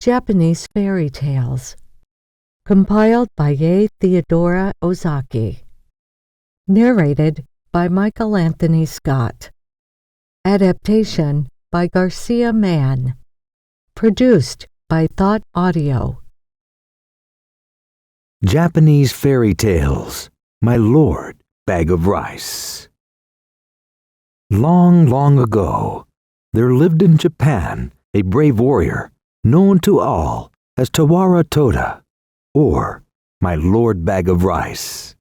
Japanese Fairy Tales. Compiled by Yei Theodora Ozaki. Narrated by Michael Anthony Scott. Adaptation by Garcia Mann. Produced by Thought Audio. Japanese Fairy Tales, My Lord Bag of Rice. Long, long ago, there lived in Japan a brave warrior known to all as Tawara Toda, or My Lord Bag of Rice.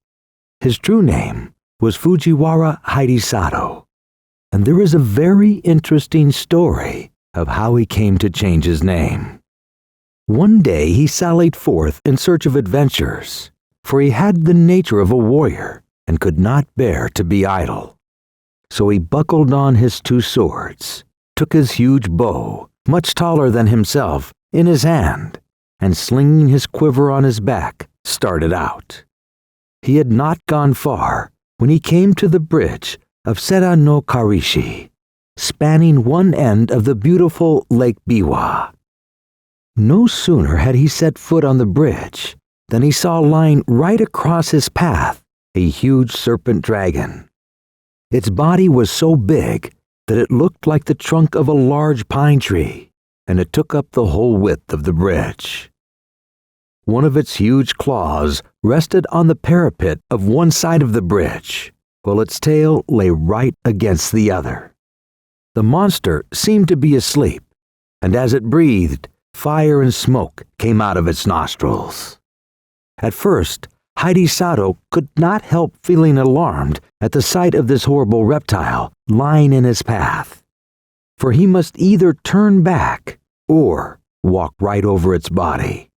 His true name was Fujiwara Hidesato, and there is a very interesting story of how he came to change his name. One day he sallied forth in search of adventures, for he had the nature of a warrior and could not bear to be idle. So he buckled on his two swords, took his huge bow, much taller than himself, in his hand, and slinging his quiver on his back, started out. He had not gone far when he came to the bridge of Sera no Karishi, spanning one end of the beautiful Lake Biwa. No sooner had he set foot on the bridge than he saw lying right across his path a huge serpent dragon. Its body was so big that it looked like the trunk of a large pine tree, and it took up the whole width of the bridge. One of its huge claws rested on the parapet of one side of the bridge, while its tail lay right against the other. The monster seemed to be asleep, and as it breathed, fire and smoke came out of its nostrils. At first, Hidesato could not help feeling alarmed at the sight of this horrible reptile lying in his path, for he must either turn back or walk right over its body.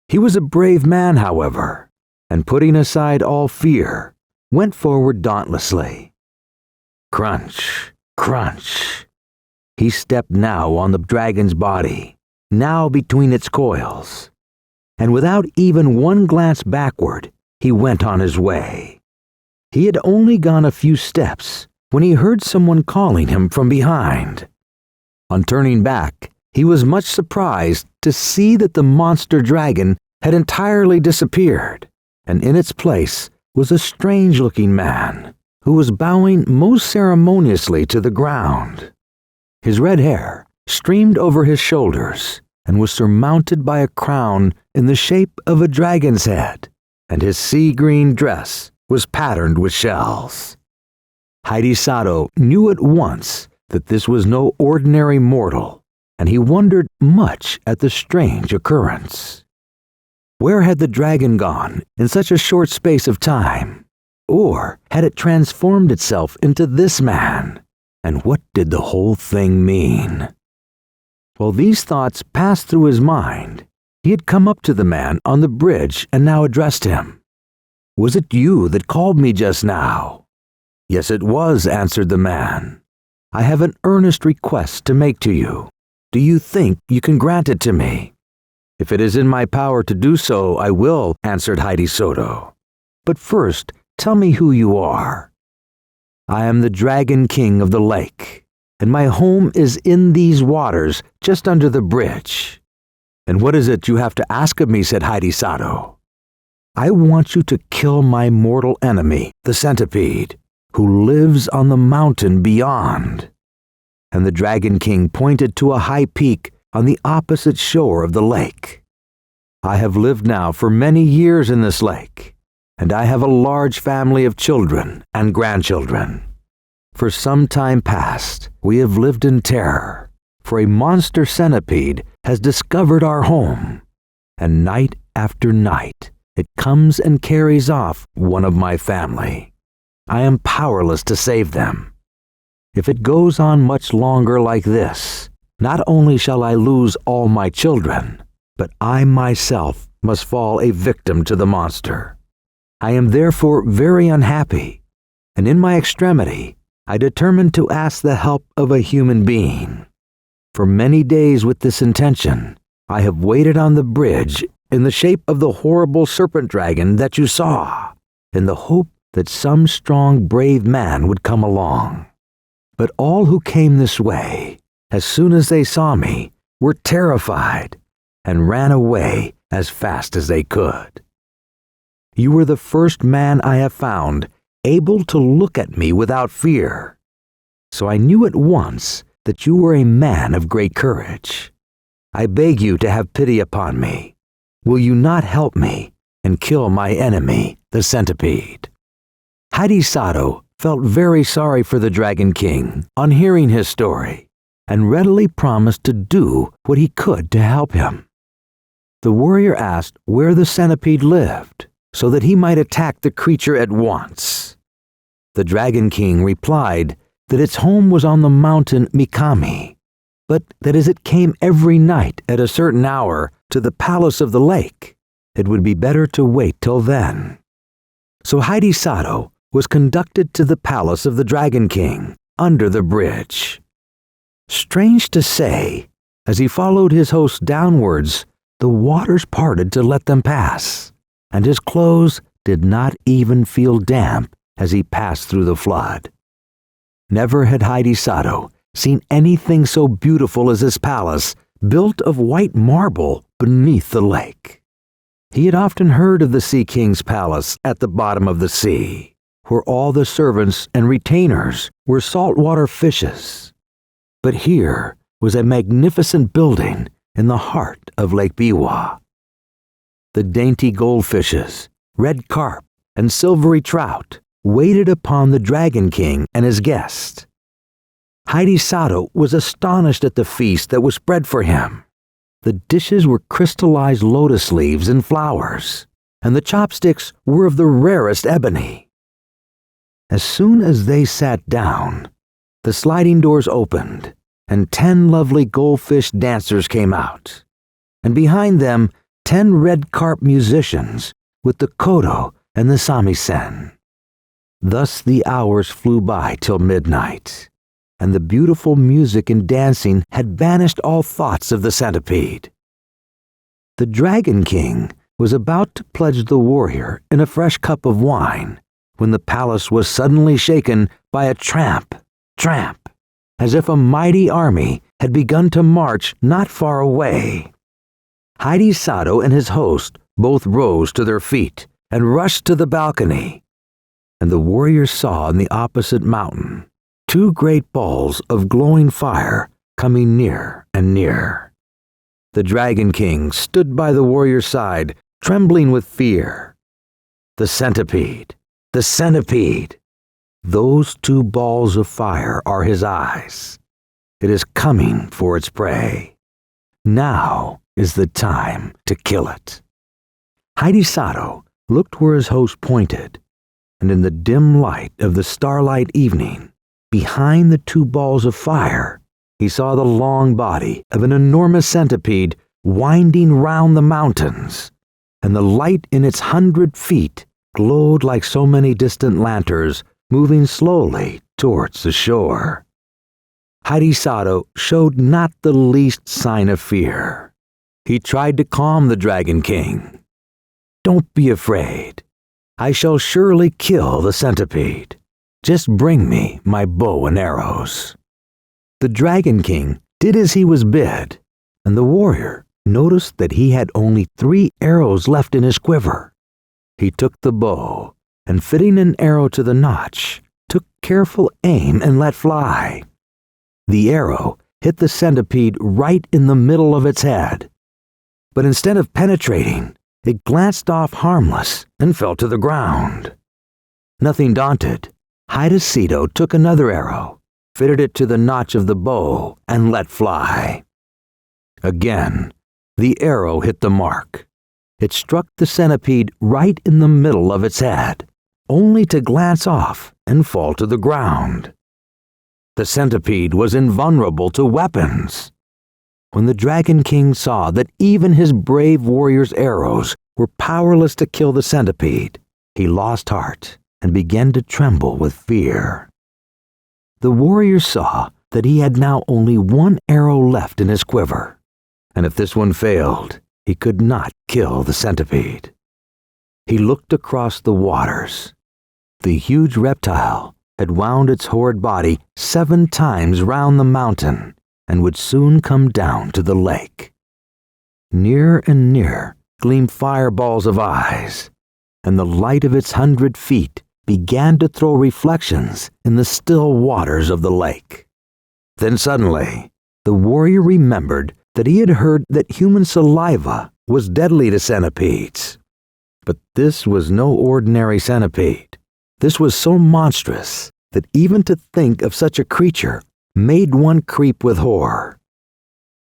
He was a brave man, however, and putting aside all fear, went forward dauntlessly. Crunch, crunch. He stepped now on the dragon's body, now between its coils, and without even one glance backward, he went on his way. He had only gone a few steps when he heard someone calling him from behind. On turning back, he was much surprised to see that the monster dragon had entirely disappeared, and in its place was a strange-looking man who was bowing most ceremoniously to the ground. His red hair streamed over his shoulders and was surmounted by a crown in the shape of a dragon's head, and his sea-green dress was patterned with shells. Hidesato knew at once that this was no ordinary mortal, and he wondered much at the strange occurrence. Where had the dragon gone in such a short space of time? Or had it transformed itself into this man? And what did the whole thing mean? While these thoughts passed through his mind, he had come up to the man on the bridge and now addressed him. "Was it you that called me just now?" "Yes, it was," answered the man. "I have an earnest request to make to you. Do you think you can grant it to me?" "If it is in my power to do so, I will," answered Hidesato. "But first, tell me who you are." "I am the Dragon King of the lake, and my home is in these waters just under the bridge." "And what is it you have to ask of me?" said Hidesato. "I want you to kill my mortal enemy, the Centipede, who lives on the mountain beyond." And the Dragon King pointed to a high peak on the opposite shore of the lake. "I have lived now for many years in this lake, and I have a large family of children and grandchildren. For some time past, we have lived in terror, for a monster centipede has discovered our home, and night after night it comes and carries off one of my family. I am powerless to save them. If it goes on much longer like this, not only shall I lose all my children, but I myself must fall a victim to the monster. I am therefore very unhappy, and in my extremity, I determined to ask the help of a human being. For many days with this intention, I have waited on the bridge in the shape of the horrible serpent dragon that you saw, in the hope that some strong, brave man would come along. But all who came this way, as soon as they saw me, were terrified, and ran away as fast as they could. You were the first man I have found able to look at me without fear, so I knew at once that you were a man of great courage. I beg you to have pity upon me. Will you not help me and kill my enemy, the Centipede?" Hasegawa felt very sorry for the Dragon King on hearing his story, and readily promised to do what he could to help him. The warrior asked where the Centipede lived, so that he might attack the creature at once. The Dragon King replied that its home was on the mountain Mikami, but that as it came every night at a certain hour to the palace of the lake, it would be better to wait till then. So Hasegawa was conducted to the palace of the Dragon King under the bridge. Strange to say, as he followed his host downwards, the waters parted to let them pass, and his clothes did not even feel damp as he passed through the flood. Never had Hasegawa seen anything so beautiful as this palace, built of white marble beneath the lake. He had often heard of the Sea King's palace at the bottom of the sea, where all the servants and retainers were saltwater fishes. But here was a magnificent building in the heart of Lake Biwa. The dainty goldfishes, red carp, and silvery trout waited upon the Dragon King and his guest. Hasegawa was astonished at the feast that was spread for him. The dishes were crystallized lotus leaves and flowers, and the chopsticks were of the rarest ebony. As soon as they sat down, the sliding doors opened, and 10 lovely goldfish dancers came out, and behind them 10 red carp musicians with the koto and the samisen. Thus the hours flew by till midnight, and the beautiful music and dancing had banished all thoughts of the Centipede. The Dragon King was about to pledge the warrior in a fresh cup of wine when the palace was suddenly shaken by a tramp, as if a mighty army had begun to march not far away. Hasegawa and his host both rose to their feet and rushed to the balcony, and the warriors saw on the opposite mountain 2 great balls of glowing fire coming near and near. The Dragon King stood by the warrior's side, trembling with fear. The Centipede! The Centipede! Those 2 balls of fire are his eyes. It is coming for its prey. Now is the time to kill it. Hasegawa looked where his host pointed, and in the dim light of the starlight evening, behind the 2 balls of fire, he saw the long body of an enormous centipede winding round the mountains, and the light in its 100 feet glowed like so many distant lanterns moving slowly towards the shore. Hasegawa showed not the least sign of fear. He tried to calm the Dragon King. "Don't be afraid. I shall surely kill the Centipede. Just bring me my bow and arrows." The Dragon King did as he was bid, and the warrior noticed that he had only 3 arrows left in his quiver. He took the bow, and fitting an arrow to the notch, took careful aim and let fly. The arrow hit the centipede right in the middle of its head, but instead of penetrating, it glanced off harmless and fell to the ground. Nothing daunted, Hasegawa took another arrow, fitted it to the notch of the bow, and let fly. Again, the arrow hit the mark. It struck the centipede right in the middle of its head, only to glance off and fall to the ground. The centipede was invulnerable to weapons. When the Dragon King saw that even his brave warrior's arrows were powerless to kill the centipede, he lost heart and began to tremble with fear. The warrior saw that he had now only 1 arrow left in his quiver, and if this one failed, he could not kill the centipede. He looked across the waters. The huge reptile had wound its horrid body 7 times round the mountain and would soon come down to the lake. Near and near gleamed fireballs of eyes, and the light of its 100 feet began to throw reflections in the still waters of the lake. Then suddenly, the warrior remembered that he had heard that human saliva was deadly to centipedes. But this was no ordinary centipede. This was so monstrous that even to think of such a creature made one creep with horror.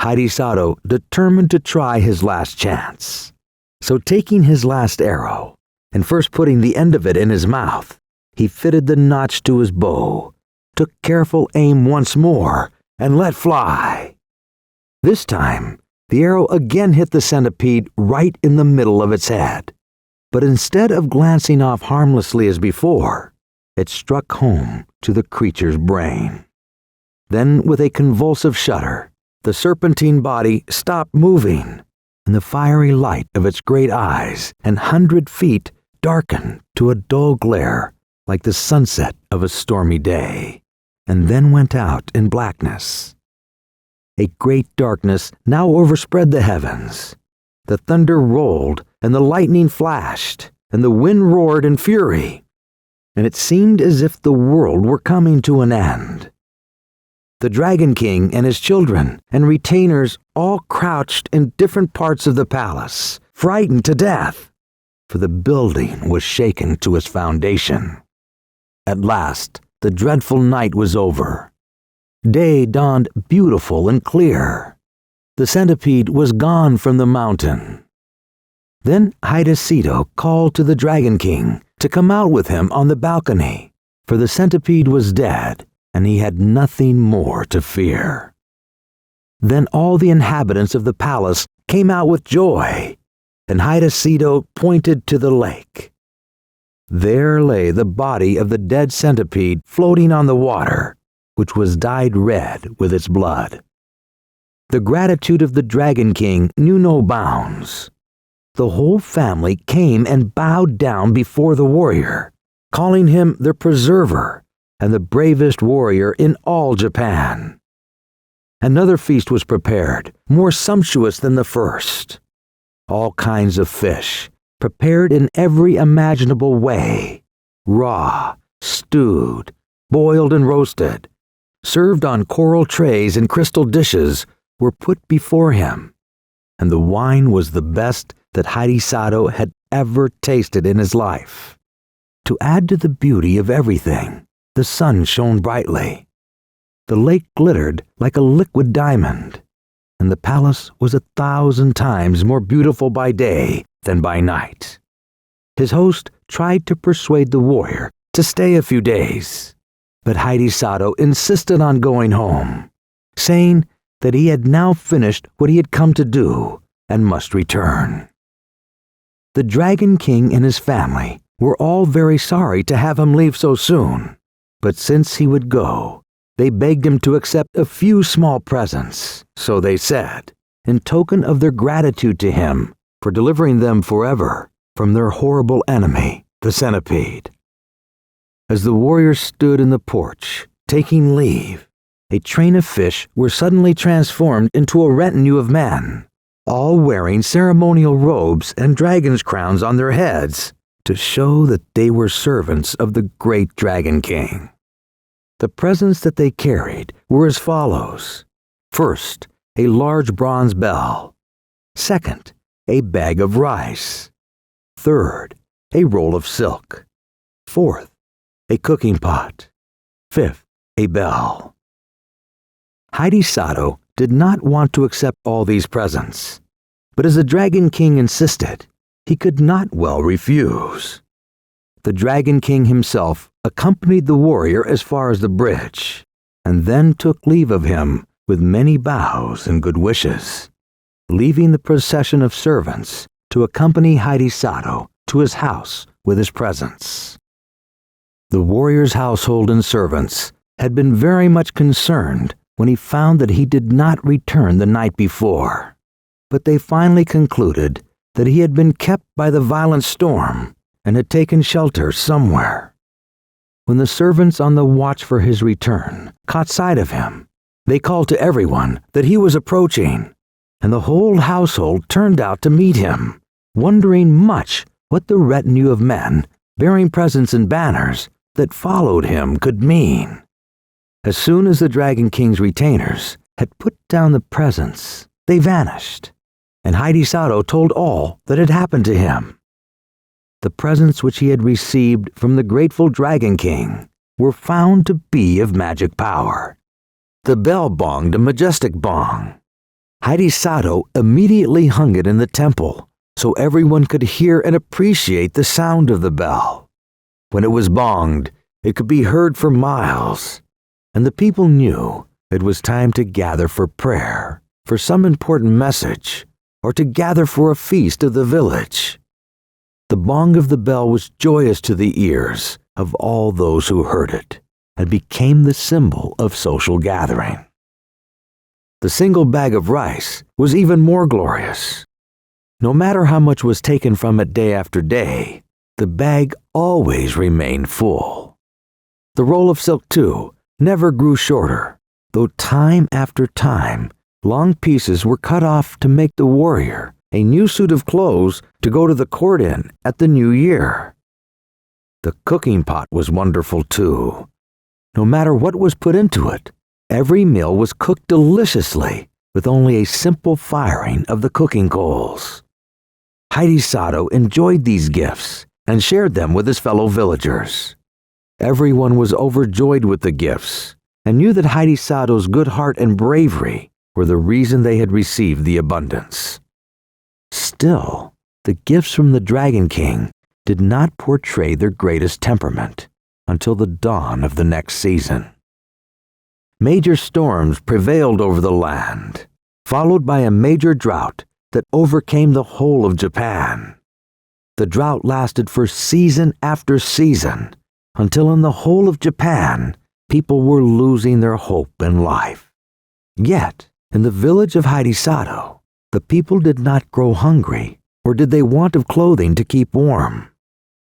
Hasegawa determined to try his last chance. So taking his last arrow, and first putting the end of it in his mouth, he fitted the notch to his bow, took careful aim once more, and let fly. This time, the arrow again hit the centipede right in the middle of its head. But instead of glancing off harmlessly as before, it struck home to the creature's brain. Then, with a convulsive shudder, the serpentine body stopped moving, and the fiery light of its great eyes and 100 feet darkened to a dull glare like the sunset of a stormy day, and then went out in blackness. A great darkness now overspread the heavens. The thunder rolled, and the lightning flashed, and the wind roared in fury, and it seemed as if the world were coming to an end. The Dragon King and his children and retainers all crouched in different parts of the palace, frightened to death, for the building was shaken to its foundation. At last, the dreadful night was over. Day dawned beautiful and clear. The centipede was gone from the mountain. Then Hasegawa called to the Dragon King to come out with him on the balcony, for the centipede was dead, and he had nothing more to fear. Then all the inhabitants of the palace came out with joy, and Hasegawa pointed to the lake. There lay the body of the dead centipede floating on the water, which was dyed red with its blood. The gratitude of the Dragon King knew no bounds. The whole family came and bowed down before the warrior, calling him their preserver and the bravest warrior in all Japan. Another feast was prepared, more sumptuous than the first. All kinds of fish, prepared in every imaginable way, raw, stewed, boiled and roasted, served on coral trays and crystal dishes, were put before him, and the wine was the best that Hasegawa had ever tasted in his life. To add to the beauty of everything, the sun shone brightly. The lake glittered like a liquid diamond, and the palace was 1,000 times more beautiful by day than by night. His host tried to persuade the warrior to stay a few days, but Hasegawa insisted on going home, saying that he had now finished what he had come to do and must return. The Dragon King and his family were all very sorry to have him leave so soon, but since he would go, they begged him to accept a few small presents, so they said, in token of their gratitude to him for delivering them forever from their horrible enemy, the centipede. As the warriors stood in the porch, taking leave, a train of fish were suddenly transformed into a retinue of men, all wearing ceremonial robes and dragon's crowns on their heads to show that they were servants of the great Dragon King. The presents that they carried were as follows. First, a large bronze bell. Second, a bag of rice. Third, a roll of silk. Fourth, a cooking pot. Fifth, a bell. Hasegawa did not want to accept all these presents, but as the Dragon King insisted, he could not well refuse. The Dragon King himself accompanied the warrior as far as the bridge, and then took leave of him with many bows and good wishes, leaving the procession of servants to accompany Hasegawa to his house with his presents. The warrior's household and servants had been very much concerned when he found that he did not return the night before, but they finally concluded that he had been kept by the violent storm and had taken shelter somewhere. When the servants on the watch for his return caught sight of him, they called to everyone that he was approaching, and the whole household turned out to meet him, wondering much what the retinue of men, bearing presents and banners, that followed him could mean. As soon as the Dragon King's retainers had put down the presents, they vanished, and Hasegawa told all that had happened to him. The presents which he had received from the grateful Dragon King were found to be of magic power. The bell bonged a majestic bong. Hasegawa immediately hung it in the temple, so everyone could hear and appreciate the sound of the bell. When it was bonged, it could be heard for miles, and the people knew it was time to gather for prayer, for some important message, or to gather for a feast of the village. The bong of the bell was joyous to the ears of all those who heard it, and became the symbol of social gathering. The single bag of rice was even more glorious. No matter how much was taken from it day after day, the bag always remained full. The roll of silk, too, never grew shorter, though time after time, long pieces were cut off to make the warrior a new suit of clothes to go to the court in at the new year. The cooking pot was wonderful, too. No matter what was put into it, every meal was cooked deliciously with only a simple firing of the cooking coals. Hasegawa enjoyed these gifts and shared them with his fellow villagers. Everyone was overjoyed with the gifts and knew that Hasegawa's good heart and bravery were the reason they had received the abundance. Still, the gifts from the Dragon King did not portray their greatest temperament until the dawn of the next season. Major storms prevailed over the land, followed by a major drought that overcame the whole of Japan. The drought lasted for season after season, until in the whole of Japan, people were losing their hope in life. Yet, in the village of Hasegawa, the people did not grow hungry, or did they want of clothing to keep warm.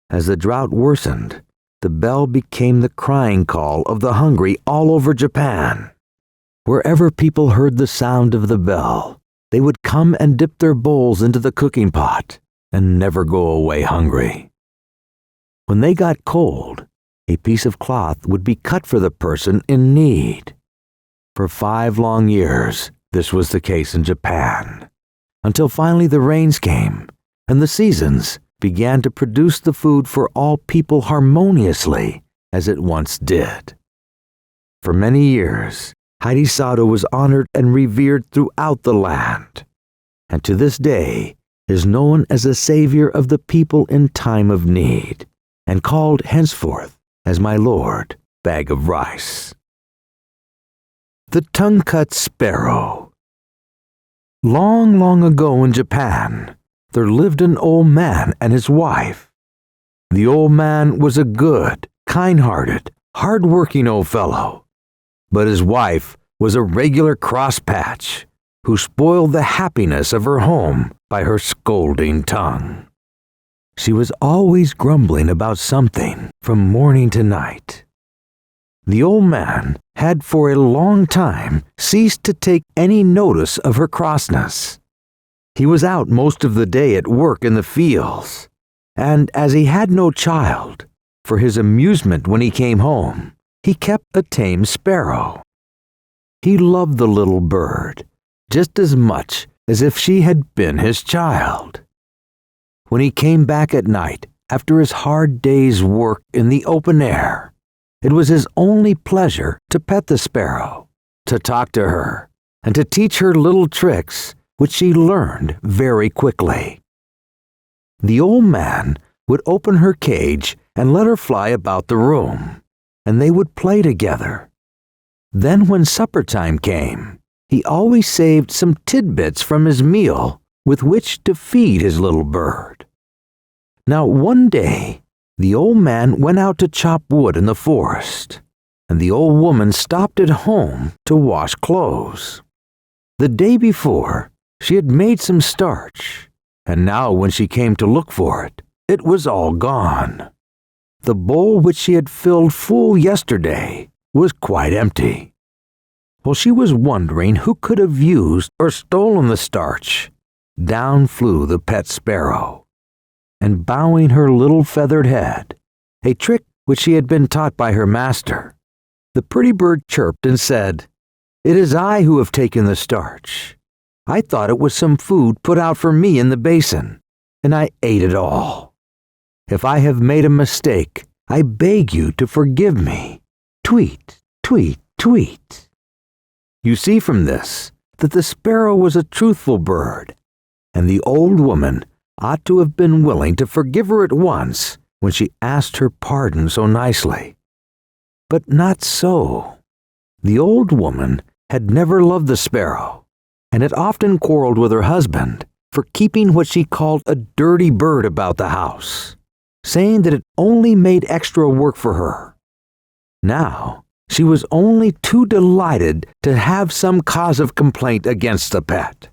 As the drought worsened, the bell became the crying call of the hungry all over Japan. Wherever people heard the sound of the bell, they would come and dip their bowls into the cooking pot and never go away hungry. When they got cold, a piece of cloth would be cut for the person in need. For 5 long years, this was the case in Japan, until finally the rains came and the seasons began to produce the food for all people harmoniously as it once did. For many years, Hasegawa was honored and revered throughout the land, and to this day is known as a savior of the people in time of need, and called henceforth as my Lord Bag of Rice. The Tongue-Cut Sparrow. Long, long ago in Japan, there lived an old man and his wife. The old man was a good, kind-hearted, hard-working old fellow, but his wife was a regular crosspatch who spoiled the happiness of her home by her scolding tongue. She was always grumbling about something from morning to night. The old man had for a long time ceased to take any notice of her crossness. He was out most of the day at work in the fields, and as he had no child, for his amusement when he came home, he kept a tame sparrow. He loved the little bird just as much as if she had been his child. When he came back at night after his hard day's work in the open air, it was his only pleasure to pet the sparrow, to talk to her, and to teach her little tricks which she learned very quickly. The old man would open her cage and let her fly about the room, and they would play together. Then when supper time came, he always saved some tidbits from his meal with which to feed his little bird. Now one day, the old man went out to chop wood in the forest, and the old woman stopped at home to wash clothes. The day before, she had made some starch, and now when she came to look for it, it was all gone. The bowl which she had filled full yesterday was quite empty. While she was wondering who could have used or stolen the starch, down flew the pet sparrow, and bowing her little feathered head, a trick which she had been taught by her master, the pretty bird chirped and said, "It is I who have taken the starch. I thought it was some food put out for me in the basin, and I ate it all. If I have made a mistake, I beg you to forgive me. Tweet, tweet, tweet." You see from this that the sparrow was a truthful bird, and the old woman ought to have been willing to forgive her at once when she asked her pardon so nicely. But not so. The old woman had never loved the sparrow, and had often quarreled with her husband for keeping what she called a dirty bird about the house, saying that it only made extra work for her. Now, she was only too delighted to have some cause of complaint against the pet.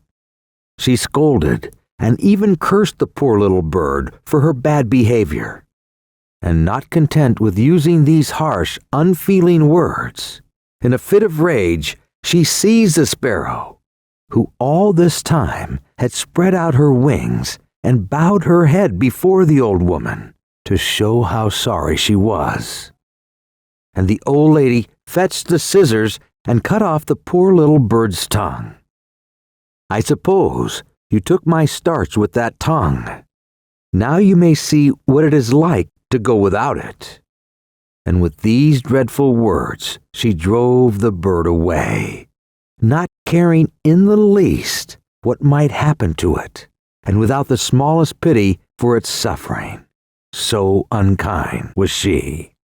She scolded and even cursed the poor little bird for her bad behavior. And not content with using these harsh, unfeeling words, in a fit of rage, she seized the sparrow, who all this time had spread out her wings and bowed her head before the old woman to show how sorry she was. And the old lady fetched the scissors and cut off the poor little bird's tongue. "I suppose you took my starch with that tongue. Now you may see what it is like to go without it." And with these dreadful words, she drove the bird away, not caring in the least what might happen to it, and without the smallest pity for its suffering. So unkind was she.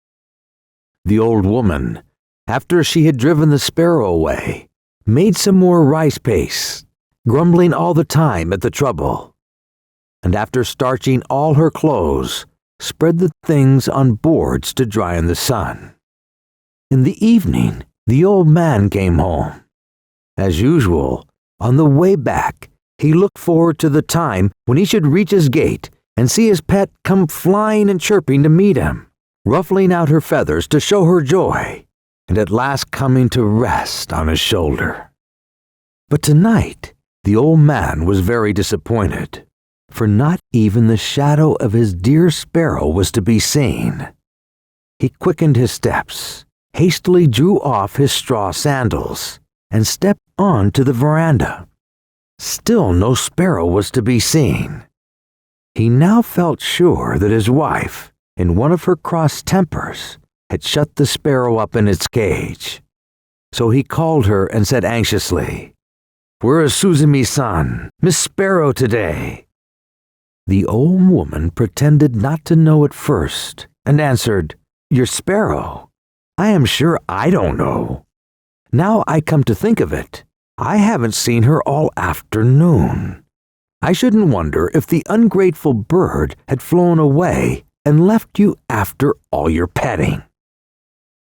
The old woman, after she had driven the sparrow away, made some more rice paste, grumbling all the time at the trouble, and after starching all her clothes, spread the things on boards to dry in the sun. In the evening, the old man came home. As usual, on the way back, he looked forward to the time when he should reach his gate and see his pet come flying and chirping to meet him, ruffling out her feathers to show her joy, and at last coming to rest on his shoulder. But tonight, the old man was very disappointed, for not even the shadow of his dear sparrow was to be seen. He quickened his steps, hastily drew off his straw sandals, and stepped on to the veranda. Still no sparrow was to be seen. He now felt sure that his wife, in one of her cross tempers, had shut the sparrow up in its cage. So he called her and said anxiously, "Where is Suzumi-san, Miss Sparrow today?" The old woman pretended not to know at first, and answered, "Your sparrow? I am sure I don't know. Now I come to think of it, I haven't seen her all afternoon. I shouldn't wonder if the ungrateful bird had flown away and left you after all your petting."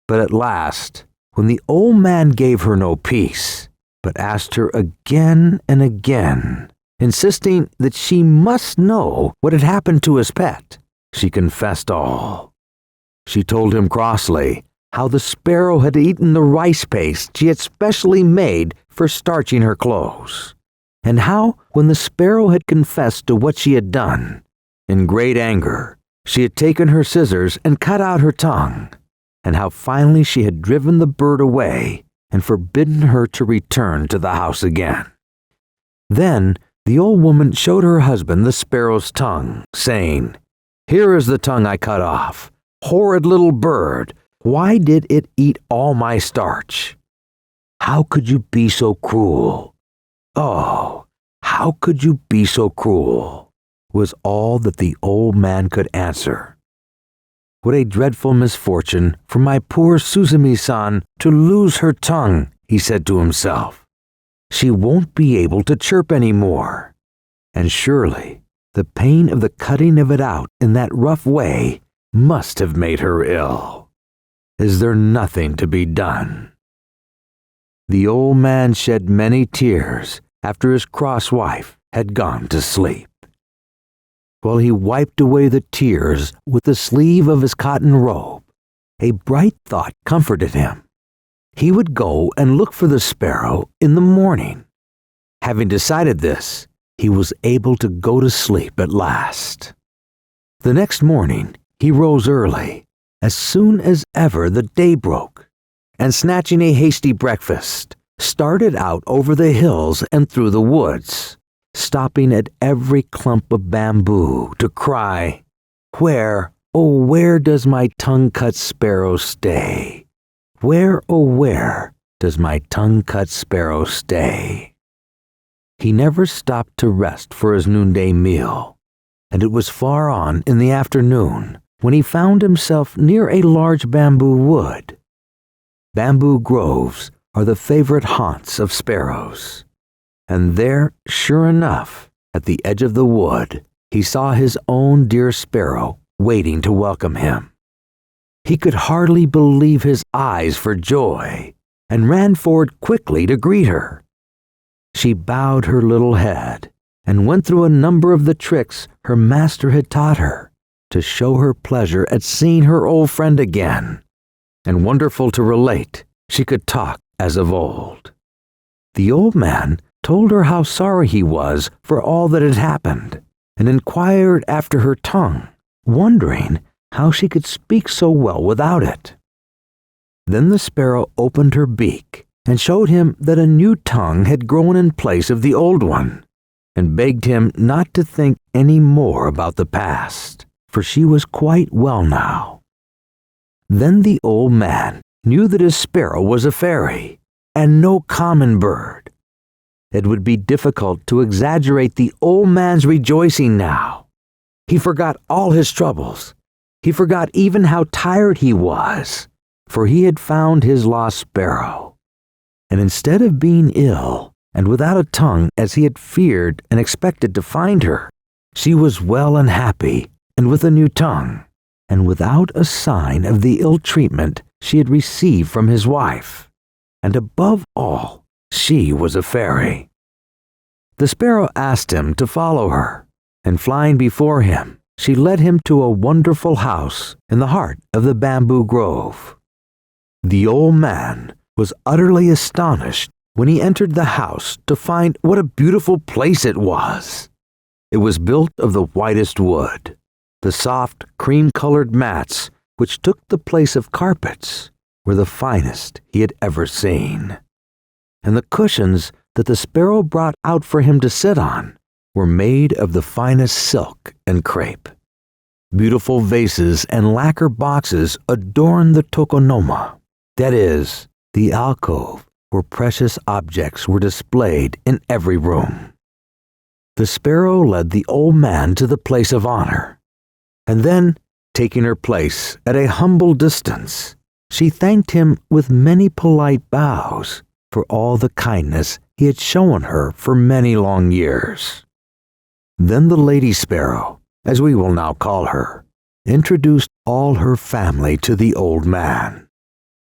But at last, when the old man gave her no peace, but asked her again and again, insisting that she must know what had happened to his pet, she confessed all. She told him crossly how the sparrow had eaten the rice paste she had specially made for starching her clothes, and how, when the sparrow had confessed to what she had done, in great anger, she had taken her scissors and cut out her tongue, and how finally she had driven the bird away and forbidden her to return to the house again. Then the old woman showed her husband the sparrow's tongue, saying, "Here is the tongue I cut off. Horrid little bird, why did it eat all my starch? How could you be so cruel? Oh, how could you be so cruel?" was all that the old man could answer. "What a dreadful misfortune for my poor Suzumi-san to lose her tongue," he said to himself. "She won't be able to chirp any more. And surely the pain of the cutting of it out in that rough way must have made her ill. Is there nothing to be done?" The old man shed many tears after his cross wife had gone to sleep. While he wiped away the tears with the sleeve of his cotton robe, a bright thought comforted him. he would go and look for the sparrow in the morning. Having decided this, he was able to go to sleep at last. The next morning, he rose early, as soon as ever the day broke, and snatching a hasty breakfast, started out over the hills and through the woods, stopping at every clump of bamboo to cry, "Where, oh where does my tongue-cut sparrow stay? Where, oh where does my tongue-cut sparrow stay?" He never stopped to rest for his noonday meal, and it was far on in the afternoon when he found himself near a large bamboo wood. Bamboo groves are the favorite haunts of sparrows, and there, sure enough, at the edge of the wood, he saw his own dear sparrow waiting to welcome him. He could hardly believe his eyes for joy, and ran forward quickly to greet her. She bowed her little head, and went through a number of the tricks her master had taught her, to show her pleasure at seeing her old friend again. And wonderful to relate, she could talk as of old. The old man told her how sorry he was for all that had happened, and inquired after her tongue, wondering how she could speak so well without it. Then the sparrow opened her beak and showed him that a new tongue had grown in place of the old one, and begged him not to think any more about the past, for she was quite well now. Then the old man knew that his sparrow was a fairy, and no common bird. It would be difficult to exaggerate the old man's rejoicing now. He forgot all his troubles. He forgot even how tired he was, for he had found his lost sparrow. And instead of being ill and without a tongue as he had feared and expected to find her, she was well and happy and with a new tongue, and without a sign of the ill treatment she had received from his wife. And above all, she was a fairy. The sparrow asked him to follow her, and flying before him, she led him to a wonderful house in the heart of the bamboo grove. The old man was utterly astonished when he entered the house to find what a beautiful place it was. It was built of the whitest wood. The soft, cream-colored mats, which took the place of carpets, were the finest he had ever seen. And the cushions that the sparrow brought out for him to sit on were made of the finest silk and crepe. Beautiful vases and lacquer boxes adorned the tokonoma, that is, the alcove where precious objects were displayed in every room. The sparrow led the old man to the place of honor, and then, taking her place at a humble distance, she thanked him with many polite bows for all the kindness he had shown her for many long years. Then the lady sparrow, as we will now call her, introduced all her family to the old man.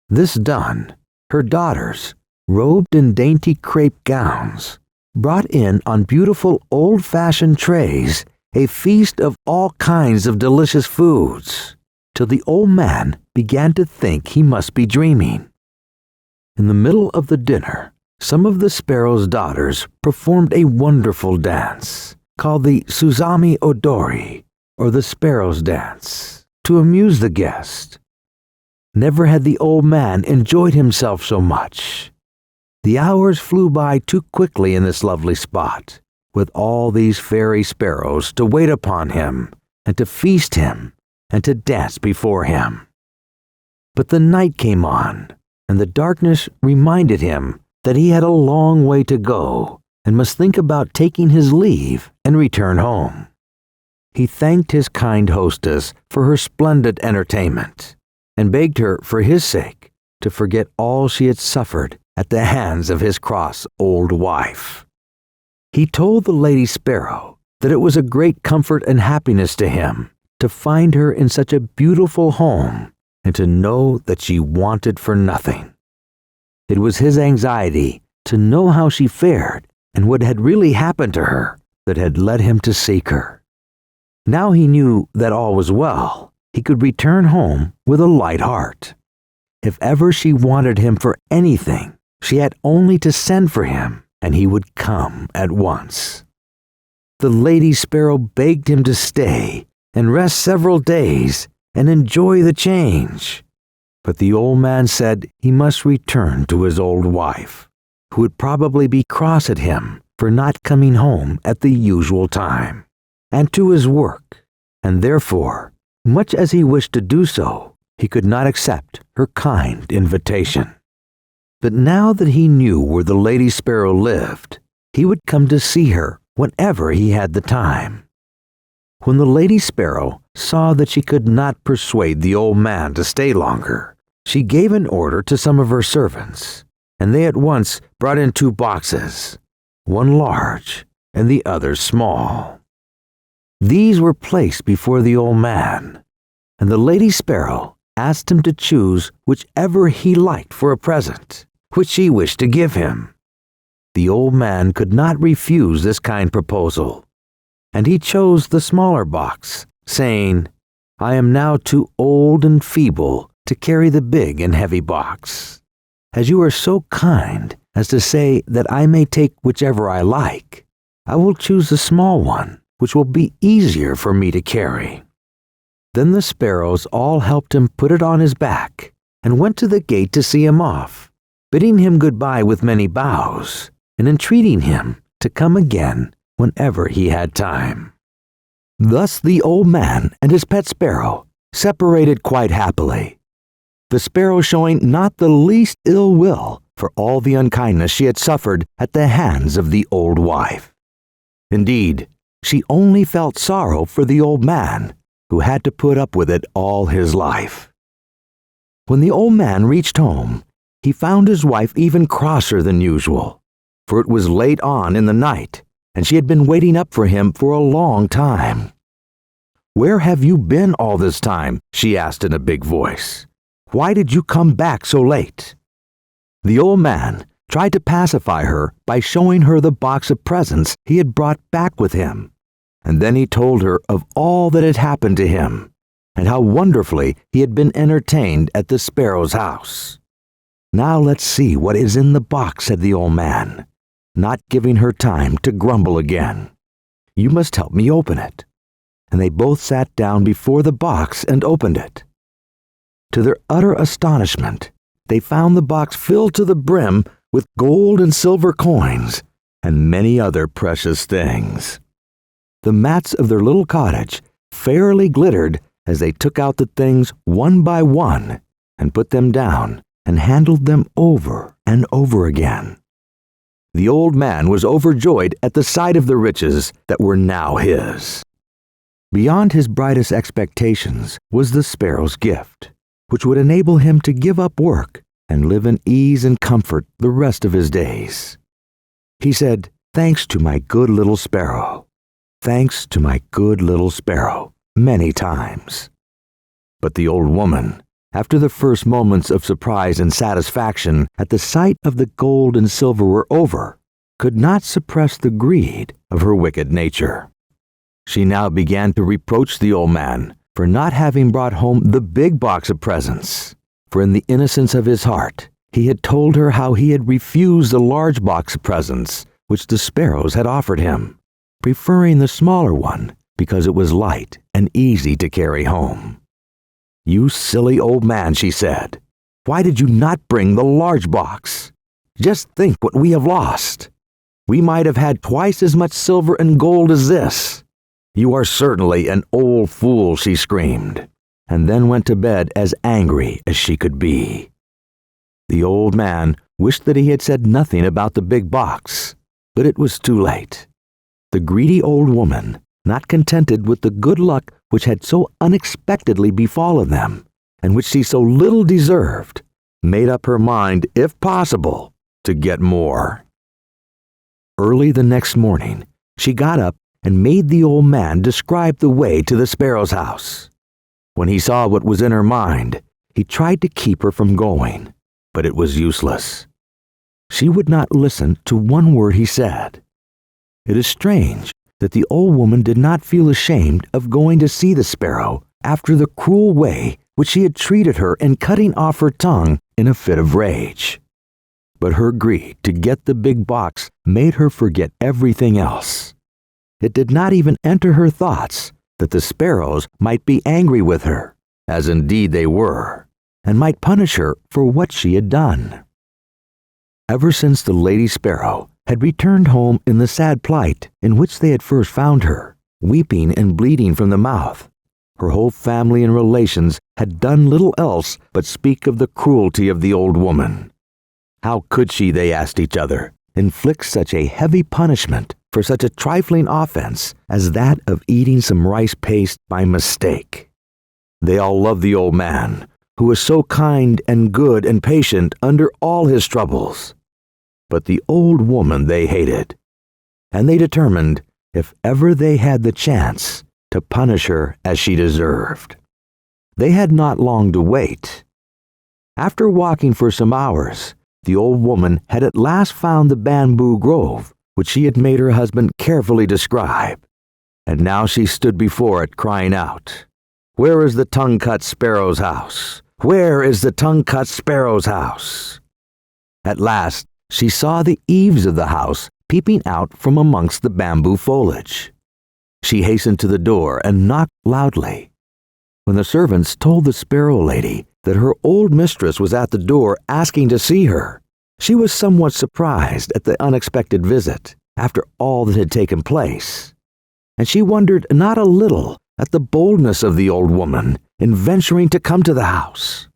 This done, her daughters, robed in dainty crepe gowns, brought in on beautiful old-fashioned trays a feast of all kinds of delicious foods, till the old man began to think he must be dreaming. In the middle of the dinner, some of the sparrow's daughters performed a wonderful dance, called the Suzami Odori, or the sparrow's dance, to amuse the guest. Never had the old man enjoyed himself so much. The hours flew by too quickly in this lovely spot, with all these fairy sparrows to wait upon him, and to feast him, and to dance before him. But the night came on, and the darkness reminded him that he had a long way to go, and must think about taking his leave and return home. He thanked his kind hostess for her splendid entertainment, and begged her for his sake to forget all she had suffered at the hands of his cross old wife. He told the lady sparrow that it was a great comfort and happiness to him to find her in such a beautiful home, and to know that she wanted for nothing. It was his anxiety to know how she fared and what had really happened to her that had led him to seek her. Now he knew that all was well. He could return home with a light heart. if ever she wanted him for anything, she had only to send for him, and he would come at once. The Lady Sparrow begged him to stay and rest several days and enjoy the change. But the old man said he must return to his old wife, who would probably be cross at him for not coming home at the usual time, and to his work, and therefore, much as he wished to do so, he could not accept her kind invitation. But now that he knew where the Lady Sparrow lived, he would come to see her whenever he had the time. When the Lady Sparrow saw that she could not persuade the old man to stay longer, she gave an order to some of her servants, and they at once brought in 2 boxes, one large and the other small. These were placed before the old man, and the Lady Sparrow asked him to choose whichever he liked for a present, which she wished to give him. The old man could not refuse this kind proposal, and he chose the smaller box, saying, "I am now too old and feeble to carry the big and heavy box. As you are so kind as to say that I may take whichever I like, I will choose the small one, which will be easier for me to carry." Then the sparrows all helped him put it on his back and went to the gate to see him off, bidding him goodbye with many bows and entreating him to come again whenever he had time. Thus the old man and his pet sparrow separated quite happily, the sparrow showing not the least ill will for all the unkindness she had suffered at the hands of the old wife. Indeed, she only felt sorrow for the old man, who had to put up with it all his life. When the old man reached home, he found his wife even crosser than usual, for it was late on in the night, and she had been waiting up for him for a long time. "Where have you been all this time?" she asked in a big voice. "Why did you come back so late?" The old man tried to pacify her by showing her the box of presents he had brought back with him, and then he told her of all that had happened to him, and how wonderfully he had been entertained at the sparrow's house. "Now let's see what is in the box," said the old man, not giving her time to grumble again. "You must help me open it." And they both sat down before the box and opened it. To their utter astonishment, they found the box filled to the brim with gold and silver coins and many other precious things. The mats of their little cottage fairly glittered as they took out the things one by one and put them down and handled them over and over again. The old man was overjoyed at the sight of the riches that were now his. Beyond his brightest expectations was the sparrow's gift, which would enable him to give up work and live in ease and comfort the rest of his days. He said, "Thanks to my good little sparrow. Thanks to my good little sparrow," many times. But the old woman, after the first moments of surprise and satisfaction at the sight of the gold and silver were over, could not suppress the greed of her wicked nature. She now began to reproach the old man for not having brought home the big box of presents, for in the innocence of his heart, he had told her how he had refused the large box of presents which the sparrows had offered him, preferring the smaller one because it was light and easy to carry home. "You silly old man," she said, "why did you not bring the large box? Just think what we have lost. We might have had twice as much silver and gold as this. You are certainly an old fool," she screamed, and then went to bed as angry as she could be. The old man wished that he had said nothing about the big box, but it was too late. The greedy old woman, not contented with the good luck which had so unexpectedly befallen them, and which she so little deserved, made up her mind, if possible, to get more. Early the next morning, she got up and made the old man describe the way to the sparrow's house. When he saw what was in her mind, he tried to keep her from going, but it was useless. She would not listen to one word he said. It is strange that the old woman did not feel ashamed of going to see the sparrow after the cruel way which which she had treated her in cutting off her tongue in a fit of rage. But her greed to get the big box made her forget everything else. It did not even enter her thoughts that the sparrows might be angry with her, as indeed they were, and might punish her for what she had done. Ever since the Lady Sparrow had returned home in the sad plight in which they had first found her, weeping and bleeding from the mouth, her whole family and relations had done little else but speak of the cruelty of the old woman. How could she, they asked each other, inflict such a heavy punishment for such a trifling offense as that of eating some rice paste by mistake? They all loved the old man, who was so kind and good and patient under all his troubles. But the old woman they hated, and they determined, if ever they had the chance, to punish her as she deserved. They had not long to wait. After walking for some hours, the old woman had at last found the bamboo grove, which she had made her husband carefully describe, and now she stood before it crying out, "Where is the Tongue-Cut Sparrow's house? Where is the Tongue-Cut Sparrow's house?" At last she saw the eaves of the house peeping out from amongst the bamboo foliage. She hastened to the door and knocked loudly. When the servants told the sparrow lady that her old mistress was at the door asking to see her, she was somewhat surprised at the unexpected visit after all that had taken place, and she wondered not a little at the boldness of the old woman in venturing to come to the house.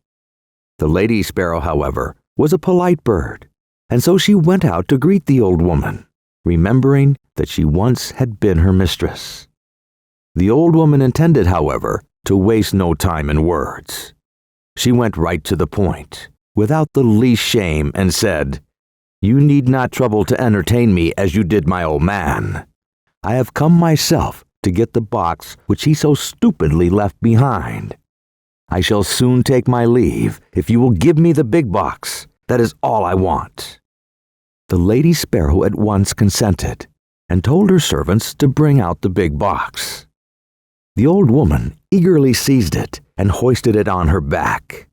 The lady sparrow, however, was a polite bird, and so she went out to greet the old woman, remembering that she once had been her mistress. The old woman intended, however, to waste no time in words. She went right to the point, without the least shame, and said, "You need not trouble to entertain me as you did my old man. I have come myself to get the box which he so stupidly left behind. I shall soon take my leave if you will give me the big box. That is all I want." The lady sparrow at once consented, and told her servants to bring out the big box. The old woman eagerly seized it and hoisted it on her back,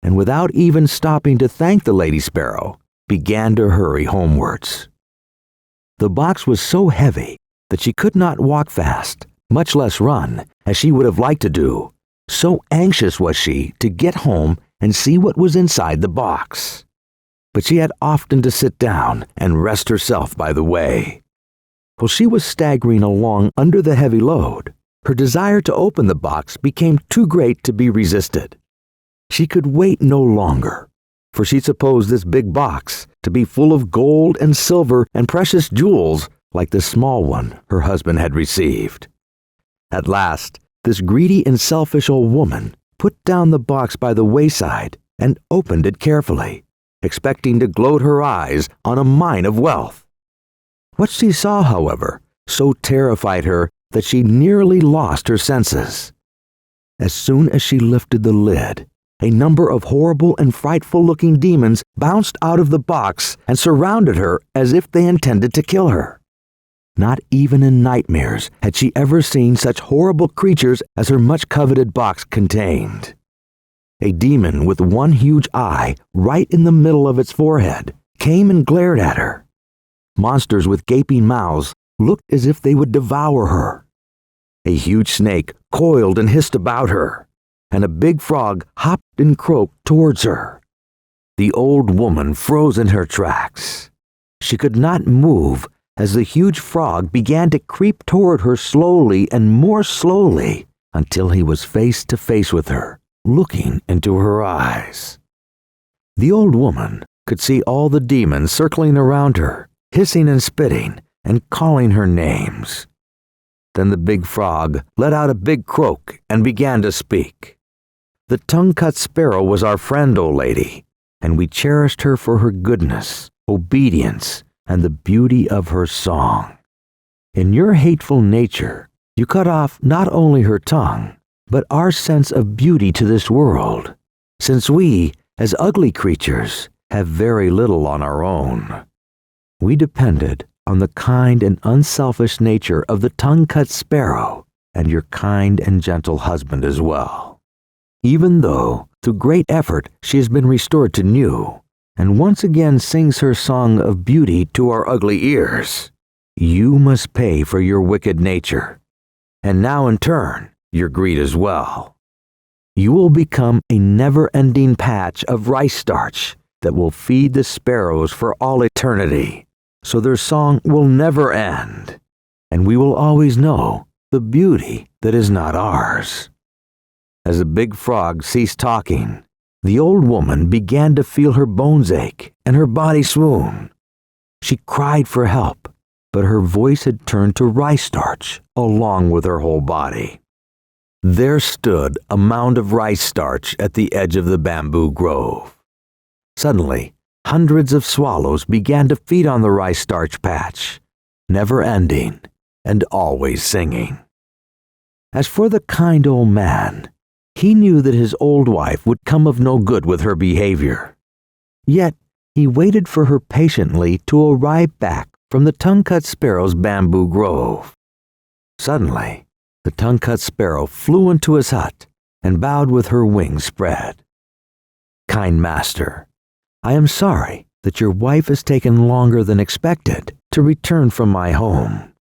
and without even stopping to thank the lady sparrow, began to hurry homewards. The box was so heavy that she could not walk fast, much less run, as she would have liked to do. So anxious was she to get home and see what was inside the box. But she had often to sit down and rest herself by the way. While she was staggering along under the heavy load, her desire to open the box became too great to be resisted. She could wait no longer, for she supposed this big box to be full of gold and silver and precious jewels like the small one her husband had received. At last, this greedy and selfish old woman put down the box by the wayside and opened it carefully, expecting to gloat her eyes on a mine of wealth. What she saw, however, so terrified her that she nearly lost her senses. As soon as she lifted the lid, a number of horrible and frightful-looking demons bounced out of the box and surrounded her as if they intended to kill her. Not even in nightmares had she ever seen such horrible creatures as her much-coveted box contained. A demon with one huge eye right in the middle of its forehead came and glared at her. Monsters with gaping mouths looked as if they would devour her. A huge snake coiled and hissed about her, and a big frog hopped and croaked towards her. The old woman froze in her tracks. She could not move as the huge frog began to creep toward her slowly and more slowly until he was face to face with her, looking into her eyes. The old woman could see all the demons circling around her, hissing and spitting, and calling her names. Then the big frog let out a big croak and began to speak. "The Tongue-Cut Sparrow was our friend, O lady, and we cherished her for her goodness, obedience, and the beauty of her song. In your hateful nature, you cut off not only her tongue, but our sense of beauty to this world, since we, as ugly creatures, have very little on our own. We depended on the kind and unselfish nature of the Tongue-Cut Sparrow and your kind and gentle husband as well. even though, through great effort, she has been restored to new, and once again sings her song of beauty to our ugly ears. You must pay for your wicked nature, and now in turn, your greed as well. You will become a never-ending patch of rice starch that will feed the sparrows for all eternity, so their song will never end, and we will always know the beauty that is not ours. As the big frog ceased talking, the old woman began to feel her bones ache and her body swoon. She cried for help, but her voice had turned to rice starch along with her whole body. There stood a mound of rice starch at the edge of the bamboo grove. Suddenly, hundreds of swallows began to feed on the rice starch patch, never ending and always singing. As for the kind old man, he knew that his old wife would come of no good with her behavior. Yet, he waited for her patiently to arrive back from the Tongue-Cut Sparrow's bamboo grove. Suddenly, the Tongue-Cut Sparrow flew into his hut and bowed with her wings spread. Kind master, I am sorry that your wife has taken longer than expected to return from my home.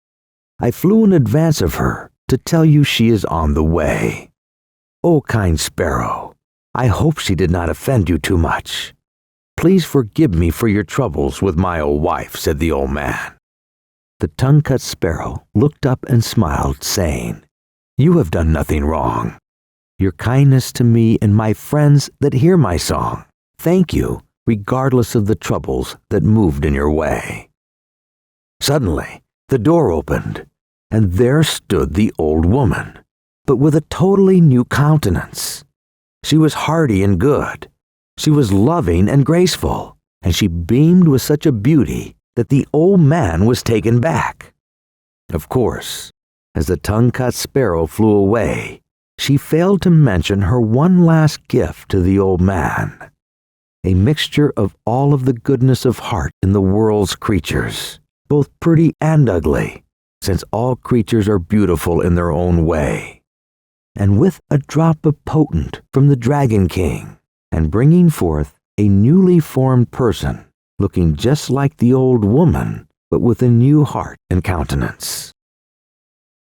I flew in advance of her to tell you she is on the way. Oh, kind sparrow, I hope she did not offend you too much. Please forgive me for your troubles with my old wife, said the old man. The Tongue-Cut Sparrow looked up and smiled, saying, You have done nothing wrong. Your kindness to me and my friends that hear my song, thank you, regardless of the troubles that moved in your way. Suddenly, the door opened, and there stood the old woman, but with a totally new countenance. She was hearty and good. She was loving and graceful, and she beamed with such a beauty that the old man was taken back. Of course, as the Tongue-Cut Sparrow flew away, she failed to mention her one last gift to the old man, a mixture of all of the goodness of heart in the world's creatures, both pretty and ugly, since all creatures are beautiful in their own way, and with a drop of potent from the Dragon King, and bringing forth a newly formed person, looking just like the old woman, but with a new heart and countenance.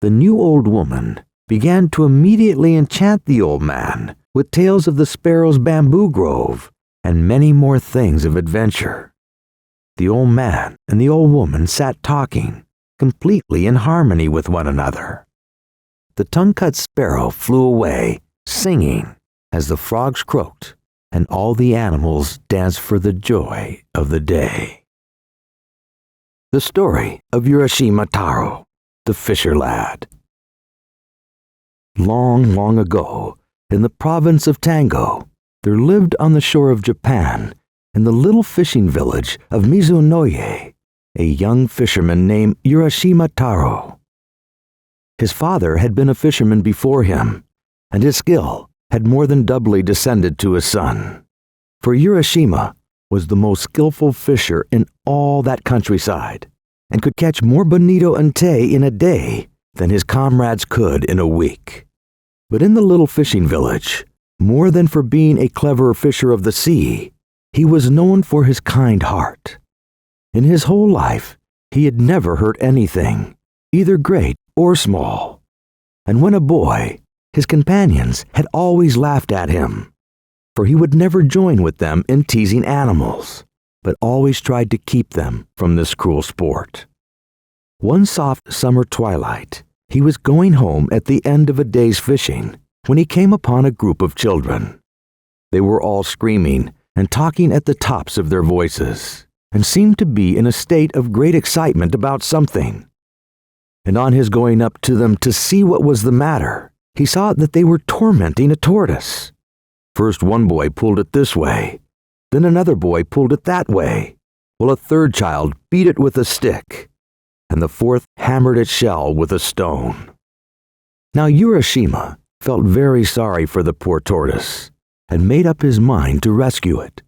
The new old woman began to immediately enchant the old man with tales of the sparrow's bamboo grove and many more things of adventure. The old man and the old woman sat talking, completely in harmony with one another. The Tongue-Cut Sparrow flew away, singing, as the frogs croaked, and all the animals danced for the joy of the day. The story of Urashima Taro, the fisher lad. Long, long ago, in the province of Tango, there lived on the shore of Japan, in the little fishing village of Mizunoye, a young fisherman named Urashima Taro. His father had been a fisherman before him, and his skill had more than doubly descended to his son. For Urashima was the most skillful fisher in all that countryside, and could catch more bonito and tay in a day than his comrades could in a week. But in the little fishing village, more than for being a clever fisher of the sea, he was known for his kind heart. In his whole life, he had never hurt anything, either great or small. And when a boy, his companions had always laughed at him, for he would never join with them in teasing animals, but always tried to keep them from this cruel sport. One soft summer twilight, he was going home at the end of a day's fishing when he came upon a group of children. They were all screaming and talking at the tops of their voices, and seemed to be in a state of great excitement about something. And on his going up to them to see what was the matter, he saw that they were tormenting a tortoise. First one boy pulled it this way, then another boy pulled it that way, while a third child beat it with a stick, and the fourth hammered its shell with a stone. Now Urashima felt very sorry for the poor tortoise, and made up his mind to rescue it.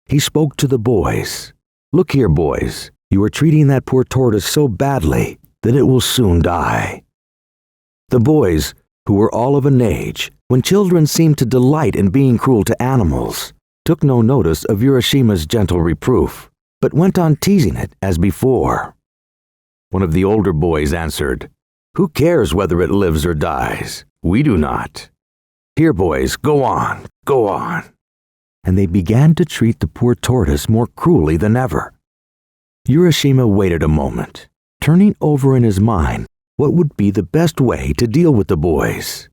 He spoke to the boys. Look here, boys, you are treating that poor tortoise so badly that it will soon die. The boys, who were all of an age when children seemed to delight in being cruel to animals, took no notice of Urashima's gentle reproof, but went on teasing it as before. One of the older boys answered, "Who cares whether it lives or dies? We do not. Here, boys, go on, go on." And they began to treat the poor tortoise more cruelly than ever. Urashima waited a moment, turning over in his mind what would be the best way to deal with the boys.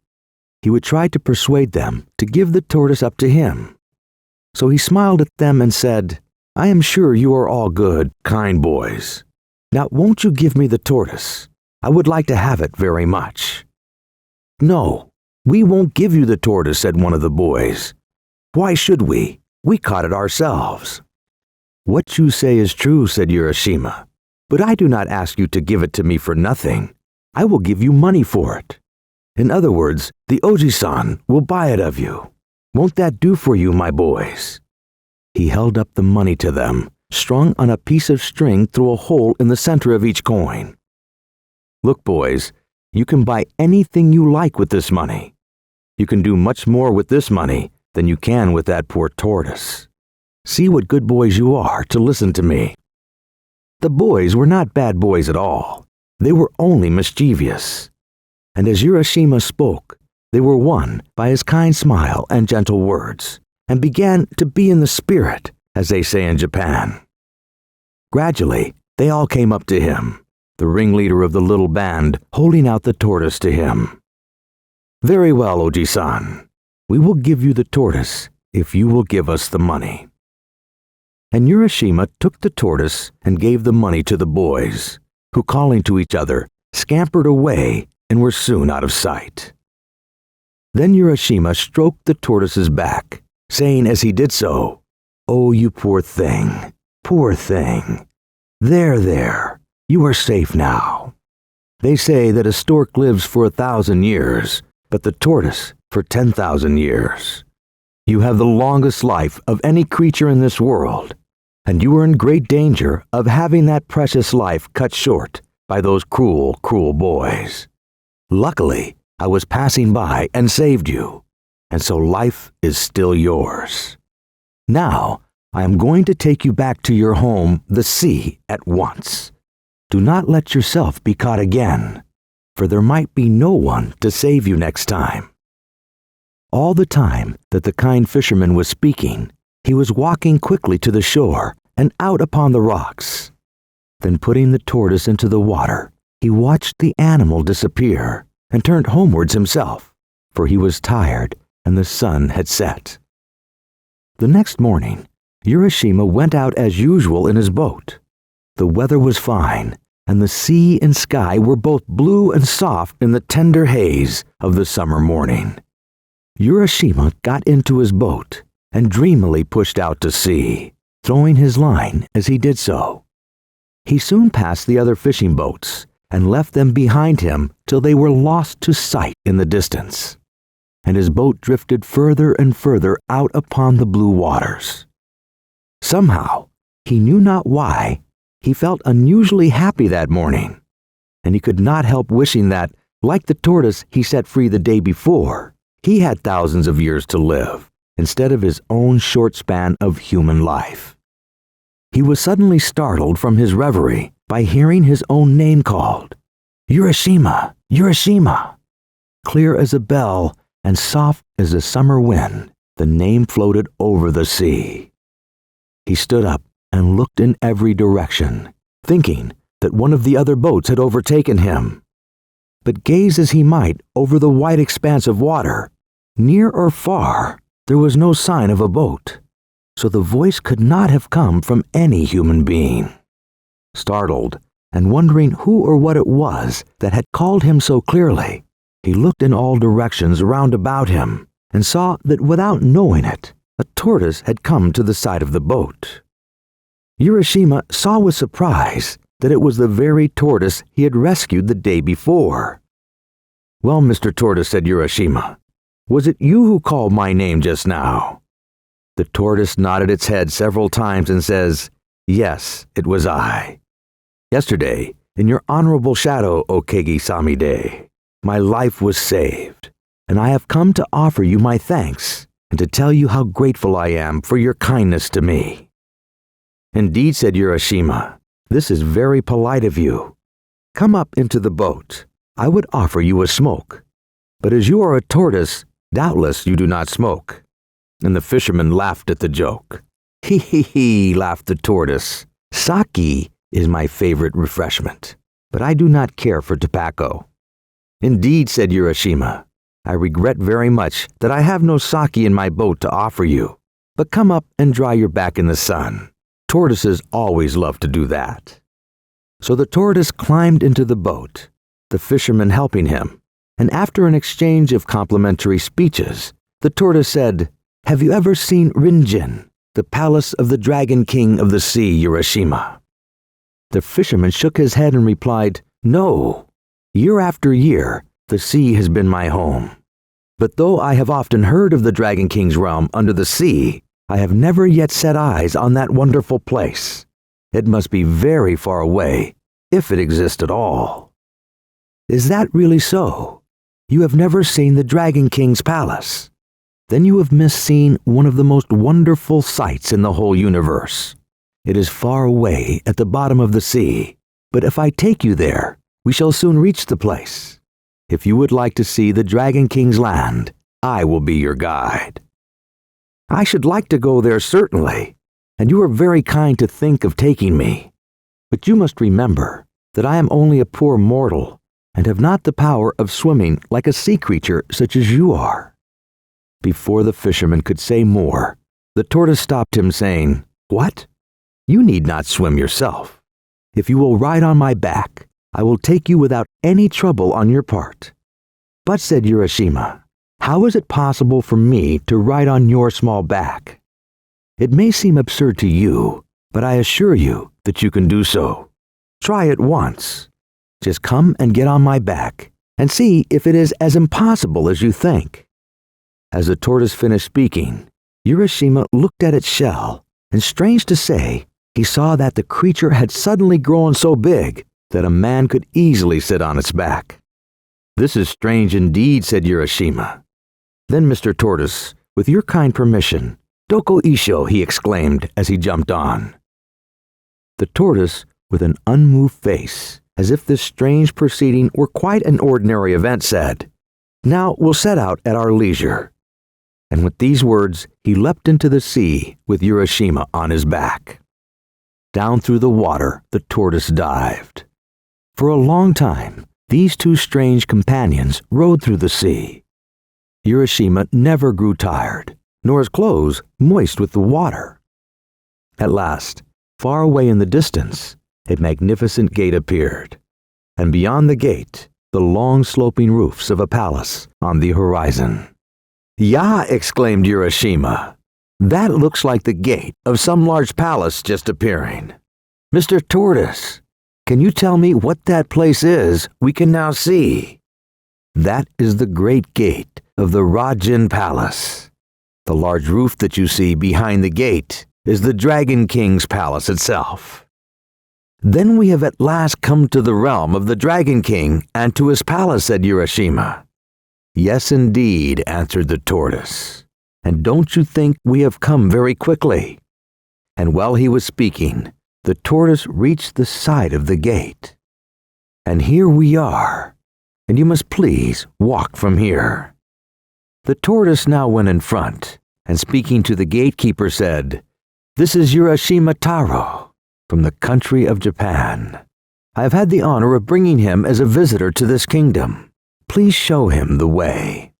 He would try to persuade them to give the tortoise up to him. So he smiled at them and said, "I am sure you are all good, kind boys. Now won't you give me the tortoise? I would like to have it very much." "No, we won't give you the tortoise," said one of the boys. "Why should we? We caught it ourselves." "What you say is true," said Urashima, "but I do not ask you to give it to me for nothing. I will give you money for it. In other words, the Oji-san will buy it of you. Won't that do for you, my boys?" He held up the money to them, strung on a piece of string through a hole in the center of each coin. "Look, boys, you can buy anything you like with this money. You can do much more with this money than you can with that poor tortoise. See what good boys you are to listen to me." The boys were not bad boys at all. They were only mischievous. And as Urashima spoke, they were won by his kind smile and gentle words, and began to be in the spirit, as they say in Japan. Gradually, they all came up to him, the ringleader of the little band holding out the tortoise to him. "Very well, Oji-san. We will give you the tortoise if you will give us the money." And Urashima took the tortoise and gave the money to the boys, who, calling to each other, scampered away and were soon out of sight. Then Urashima stroked the tortoise's back, saying as he did so, "Oh, you poor thing, poor thing. There, you are safe now. They say that a stork lives for 1,000 years, but the tortoise for 10,000 years. You have the longest life of any creature in this world, and you are in great danger of having that precious life cut short by those cruel, cruel boys. Luckily, I was passing by and saved you, and so life is still yours. Now, I am going to take you back to your home, the sea, at once. Do not let yourself be caught again, for there might be no one to save you next time." All the time that the kind fisherman was speaking, he was walking quickly to the shore and out upon the rocks. Then putting the tortoise into the water, he watched the animal disappear and turned homewards himself, for he was tired and the sun had set. The next morning, Urashima went out as usual in his boat. The weather was fine, and the sea and sky were both blue and soft in the tender haze of the summer morning. Urashima got into his boat and dreamily pushed out to sea, throwing his line as he did so. He soon passed the other fishing boats and left them behind him till they were lost to sight in the distance, and his boat drifted further and further out upon the blue waters. Somehow, he knew not why, he felt unusually happy that morning, and he could not help wishing that, like the tortoise he set free the day before, he had thousands of years to live, instead of his own short span of human life. He was suddenly startled from his reverie by hearing his own name called, "Urashima, Urashima." Clear as a bell and soft as a summer wind, the name floated over the sea. He stood up and looked in every direction, thinking that one of the other boats had overtaken him. But gaze as he might over the wide expanse of water, near or far, there was no sign of a boat, so the voice could not have come from any human being. Startled, and wondering who or what it was that had called him so clearly, he looked in all directions round about him, and saw that without knowing it, a tortoise had come to the side of the boat. Urashima saw with surprise that it was the very tortoise he had rescued the day before. "Well, Mr. Tortoise," said Urashima, "was it you who called my name just now?" The tortoise nodded its head several times and says, "Yes, it was I. Yesterday, in your honorable shadow, O Kegi Samide, My life was saved, and I have come to offer you my thanks and to tell you how grateful I am for your kindness to me." "Indeed," said Urashima, "this is very polite of you. Come up into the boat. I would offer you a smoke. But as you are a tortoise, doubtless you do not smoke." And the fisherman laughed at the joke. "Hee hee hee," laughed the tortoise. "Sake is my favorite refreshment, but I do not care for tobacco." "Indeed," said Urashima, "I regret very much that I have no sake in my boat to offer you, but come up and dry your back in the sun. Tortoises always love to do that." So the tortoise climbed into the boat, the fisherman helping him, and after an exchange of complimentary speeches, the tortoise said, "Have you ever seen Rinjin, the palace of the Dragon King of the Sea, Urashima?" The fisherman shook his head and replied, "No. Year after year, the sea has been my home. But though I have often heard of the Dragon King's realm under the sea, I have never yet set eyes on that wonderful place. It must be very far away, if it exists at all." "Is that really so? You have never seen the Dragon King's palace? Then you have missed seeing one of the most wonderful sights in the whole universe. It is far away at the bottom of the sea, but if I take you there, we shall soon reach the place. If you would like to see the Dragon King's land, I will be your guide." "I should like to go there certainly, and you are very kind to think of taking me. But you must remember that I am only a poor mortal and have not the power of swimming like a sea creature such as you are." Before the fisherman could say more, the tortoise stopped him, saying, "What? You need not swim yourself. If you will ride on my back, I will take you without any trouble on your part." "But," said Urashima, "how is it possible for me to ride on your small back? It may seem absurd to you, but I assure you that you can do so. Try it once. Just come and get on my back, and see if it is as impossible as you think." As the tortoise finished speaking, Urashima looked at its shell, and strange to say, he saw that the creature had suddenly grown so big that a man could easily sit on its back. "This is strange indeed," said Urashima. "Then, Mr. Tortoise, with your kind permission, Doko Isho," he exclaimed as he jumped on. The tortoise, with an unmoved face, as if this strange proceeding were quite an ordinary event, said, "Now we'll set out at our leisure." And with these words, he leapt into the sea with Urashima on his back. Down through the water the tortoise dived. For a long time, these two strange companions rode through the sea. Urashima never grew tired, nor his clothes moist with the water. At last, far away in the distance, a magnificent gate appeared, and beyond the gate, the long sloping roofs of a palace on the horizon. "Ya!" exclaimed Urashima. "That looks like the gate of some large palace just appearing. Mr. Tortoise, can you tell me what that place is we can now see?" "That is the great gate of the Rajin Palace. The large roof that you see behind the gate is the Dragon King's palace itself." "Then we have at last come to the realm of the Dragon King and to his palace," said Urashima. "Yes, indeed," answered the tortoise. "And don't you think we have come very quickly?" And while he was speaking, the tortoise reached the side of the gate. "And here we are, and you must please walk from here." The tortoise now went in front, and speaking to the gatekeeper said, "This is Urashima Taro, from the country of Japan. I have had the honor of bringing him as a visitor to this kingdom. Please show him the way."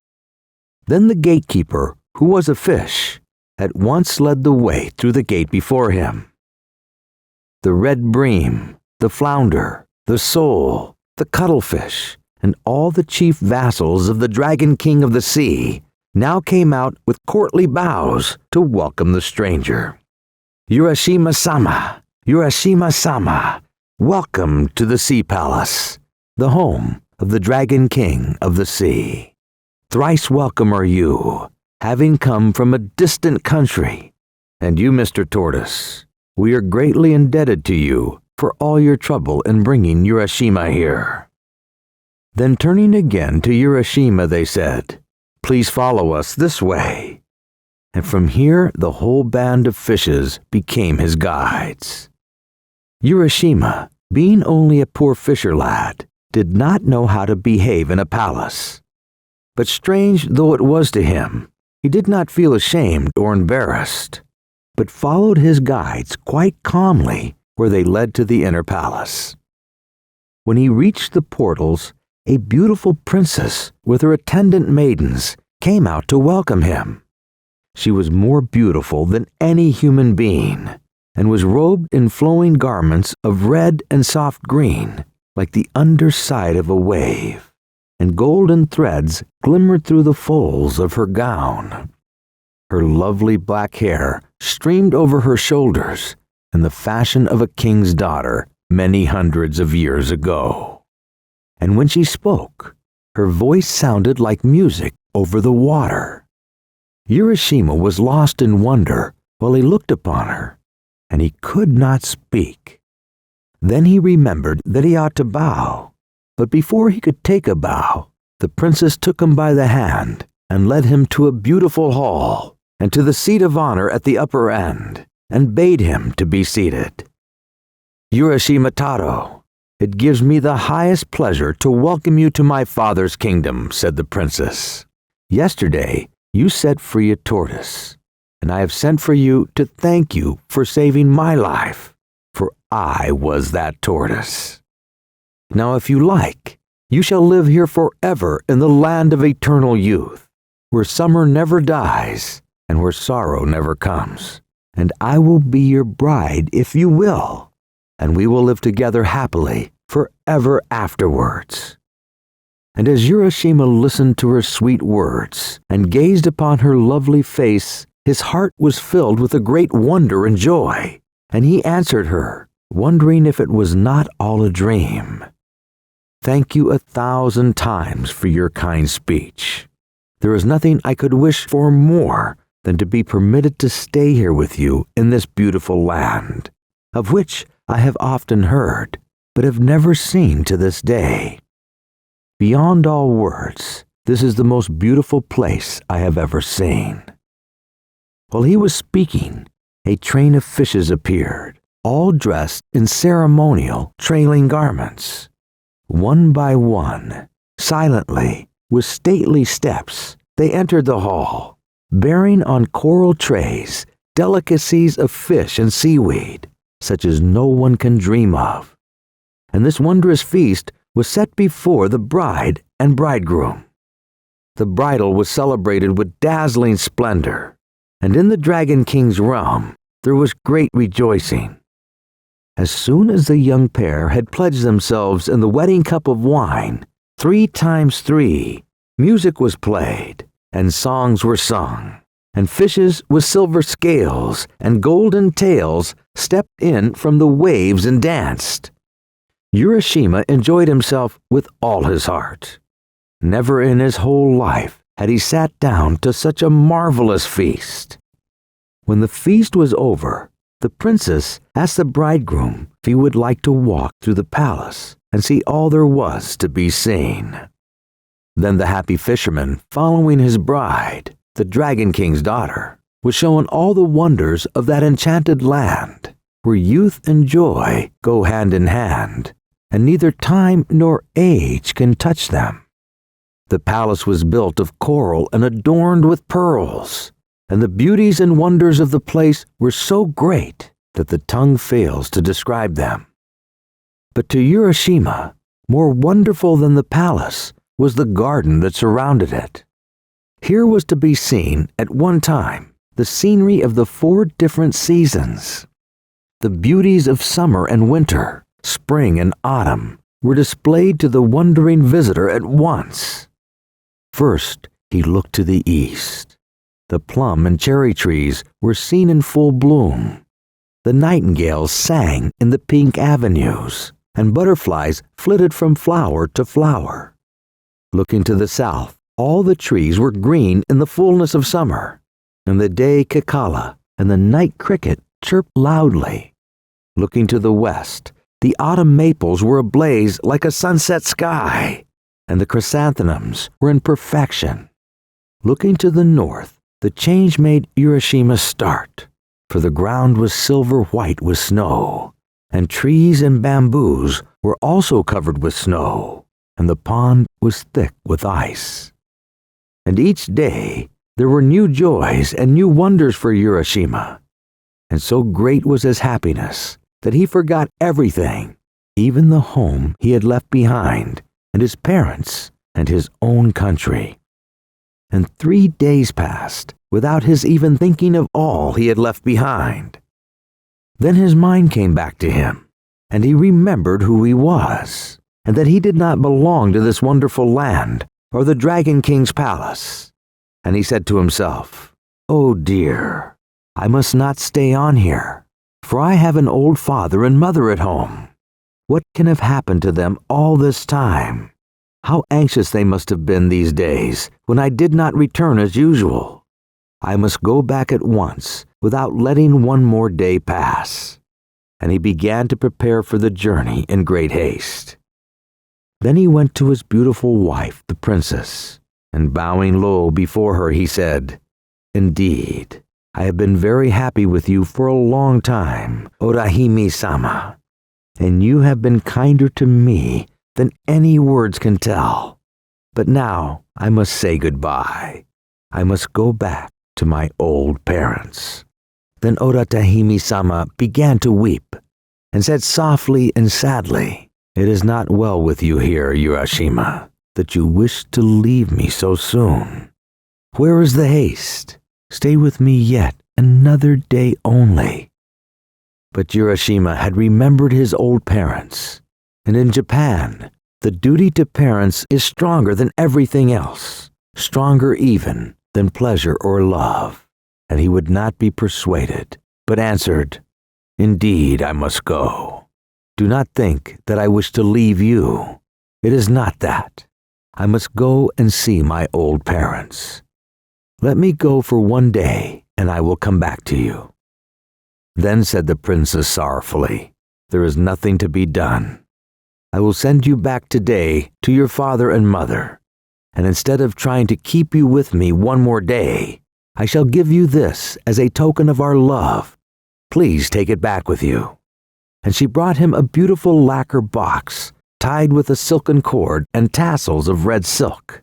Then the gatekeeper, who was a fish, at once led the way through the gate before him. The red bream, the flounder, the sole, the cuttlefish, and all the chief vassals of the Dragon King of the Sea now came out with courtly bows to welcome the stranger. "Urashima-sama, Urashima-sama, welcome to the Sea Palace, the home of the Dragon King of the Sea. Thrice welcome are you, having come from a distant country. And you, Mr. Tortoise, we are greatly indebted to you for all your trouble in bringing Urashima here." Then turning again to Urashima, they said, "Please follow us this way." And from here the whole band of fishes became his guides. Urashima, being only a poor fisher lad, did not know how to behave in a palace. But strange though it was to him, he did not feel ashamed or embarrassed, but followed his guides quite calmly where they led to the inner palace. When he reached the portals, a beautiful princess with her attendant maidens came out to welcome him. She was more beautiful than any human being, and was robed in flowing garments of red and soft green, like the underside of a wave, and golden threads glimmered through the folds of her gown. Her lovely black hair streamed over her shoulders in the fashion of a king's daughter many hundreds of years ago. And when she spoke, her voice sounded like music over the water. Urashima was lost in wonder while he looked upon her, and he could not speak. Then he remembered that he ought to bow, but before he could take a bow, the princess took him by the hand and led him to a beautiful hall and to the seat of honor at the upper end, and bade him to be seated. "Urashima Taro, it gives me the highest pleasure to welcome you to my father's kingdom," said the princess. "Yesterday you set free a tortoise, and I have sent for you to thank you for saving my life, for I was that tortoise. Now if you like, you shall live here forever in the land of eternal youth, where summer never dies and where sorrow never comes, and I will be your bride if you will, and we will live together happily forever afterwards." And as Urashima listened to her sweet words and gazed upon her lovely face, his heart was filled with a great wonder and joy, and he answered her, wondering if it was not all a dream. "Thank you 1,000 times for your kind speech. There is nothing I could wish for more than to be permitted to stay here with you in this beautiful land, of which I have often heard, but have never seen to this day. Beyond all words, this is the most beautiful place I have ever seen." While he was speaking, a train of fishes appeared, all dressed in ceremonial, trailing garments. One by one, silently, with stately steps, they entered the hall, bearing on coral trays delicacies of fish and seaweed, such as no one can dream of. And this wondrous feast was set before the bride and bridegroom. The bridal was celebrated with dazzling splendor, and in the Dragon King's realm there was great rejoicing. As soon as the young pair had pledged themselves in the wedding cup of wine, 3 times 3, music was played, and songs were sung, and fishes with silver scales and golden tails stepped in from the waves and danced. Urashima enjoyed himself with all his heart. Never in his whole life had he sat down to such a marvelous feast. When the feast was over, the princess asked the bridegroom if he would like to walk through the palace and see all there was to be seen. Then the happy fisherman, following his bride, the Dragon King's daughter, was shown all the wonders of that enchanted land, where youth and joy go hand in hand, and neither time nor age can touch them. The palace was built of coral and adorned with pearls, and the beauties and wonders of the place were so great that the tongue fails to describe them. But to Urashima, more wonderful than the palace was the garden that surrounded it. Here was to be seen, at one time, the scenery of the 4 different seasons. The beauties of summer and winter, spring and autumn, were displayed to the wondering visitor at once. First, he looked to the east. The plum and cherry trees were seen in full bloom. The nightingales sang in the pink avenues, and butterflies flitted from flower to flower. Looking to the south, all the trees were green in the fullness of summer, and the day cicala and the night cricket chirped loudly. Looking to the west, the autumn maples were ablaze like a sunset sky, and the chrysanthemums were in perfection. Looking to the north, the change made Urashima start, for the ground was silver white with snow, and trees and bamboos were also covered with snow, and the pond was thick with ice. And each day there were new joys and new wonders for Urashima, and so great was his happiness that he forgot everything, even the home he had left behind, and his parents, and his own country. And 3 days passed without his even thinking of all he had left behind. Then his mind came back to him, and he remembered who he was, and that he did not belong to this wonderful land or the Dragon King's palace. And he said to himself, "Oh dear, I must not stay on here, for I have an old father and mother at home. What can have happened to them all this time? How anxious they must have been these days when I did not return as usual. I must go back at once without letting one more day pass." And he began to prepare for the journey in great haste. Then he went to his beautiful wife, the princess, and bowing low before her, he said, "Indeed, I have been very happy with you for a long time, Urahime-sama, and you have been kinder to me than any words can tell. But now I must say goodbye. I must go back to my old parents." Then Urahime-sama began to weep, and said softly and sadly, "It is not well with you here, Urashima, that you wish to leave me so soon. Where is the haste? Stay with me yet another day only." But Urashima had remembered his old parents, and in Japan, the duty to parents is stronger than everything else, stronger even than pleasure or love, and he would not be persuaded, but answered, "Indeed, I must go. Do not think that I wish to leave you. It is not that. I must go and see my old parents. Let me go for one day, and I will come back to you." Then said the princess sorrowfully, "There is nothing to be done. I will send you back today to your father and mother, and instead of trying to keep you with me one more day, I shall give you this as a token of our love. Please take it back with you." And she brought him a beautiful lacquer box tied with a silken cord and tassels of red silk.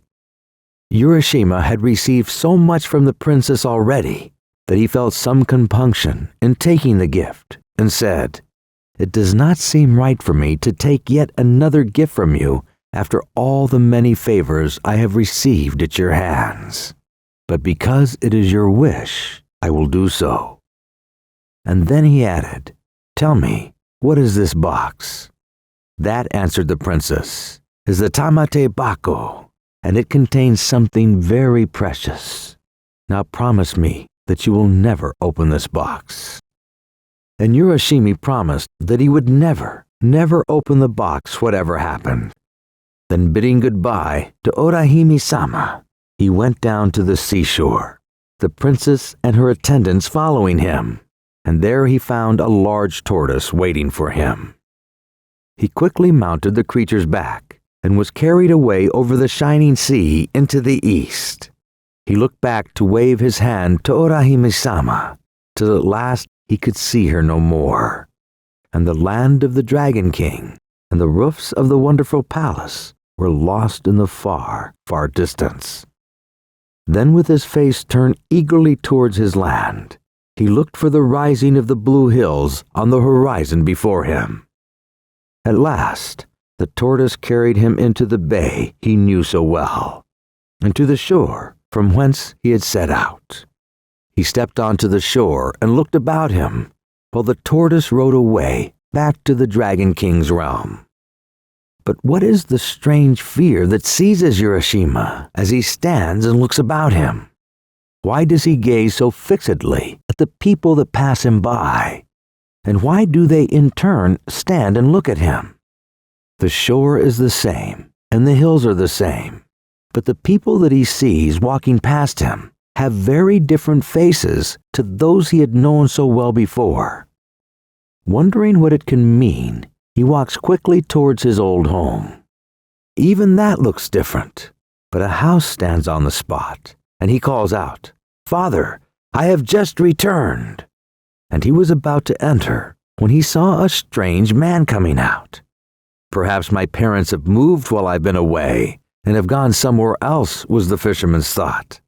Urashima had received so much from the princess already that he felt some compunction in taking the gift, and said, "It does not seem right for me to take yet another gift from you after all the many favors I have received at your hands. But because it is your wish, I will do so." And then he added, "Tell me, what is this box?" "That," answered the princess, "is the tamate bako, and it contains something very precious. Now promise me that you will never open this box." And Urashima promised that he would never open the box whatever happened. Then bidding goodbye to Urahime-sama, he went down to the seashore, the princess and her attendants following him, and there he found a large tortoise waiting for him. He quickly mounted the creature's back and was carried away over the shining sea into the east. He looked back to wave his hand to Urahime-sama, till at last he could see her no more, and the land of the Dragon King and the roofs of the wonderful palace were lost in the far, far distance. Then with his face turned eagerly towards his land, he looked for the rising of the blue hills on the horizon before him. At last, the tortoise carried him into the bay he knew so well, and to the shore from whence he had set out. He stepped onto the shore and looked about him, while the tortoise rode away back to the Dragon King's realm. But what is the strange fear that seizes Urashima as he stands and looks about him? Why does he gaze so fixedly at the people that pass him by? And why do they in turn stand and look at him? The shore is the same, and the hills are the same, but the people that he sees walking past him have very different faces to those he had known so well before. Wondering what it can mean, he walks quickly towards his old home. Even that looks different. But a house stands on the spot, and he calls out, "Father, I have just returned." And he was about to enter when he saw a strange man coming out. "Perhaps my parents have moved while I've been away and have gone somewhere else," was the fisherman's thought.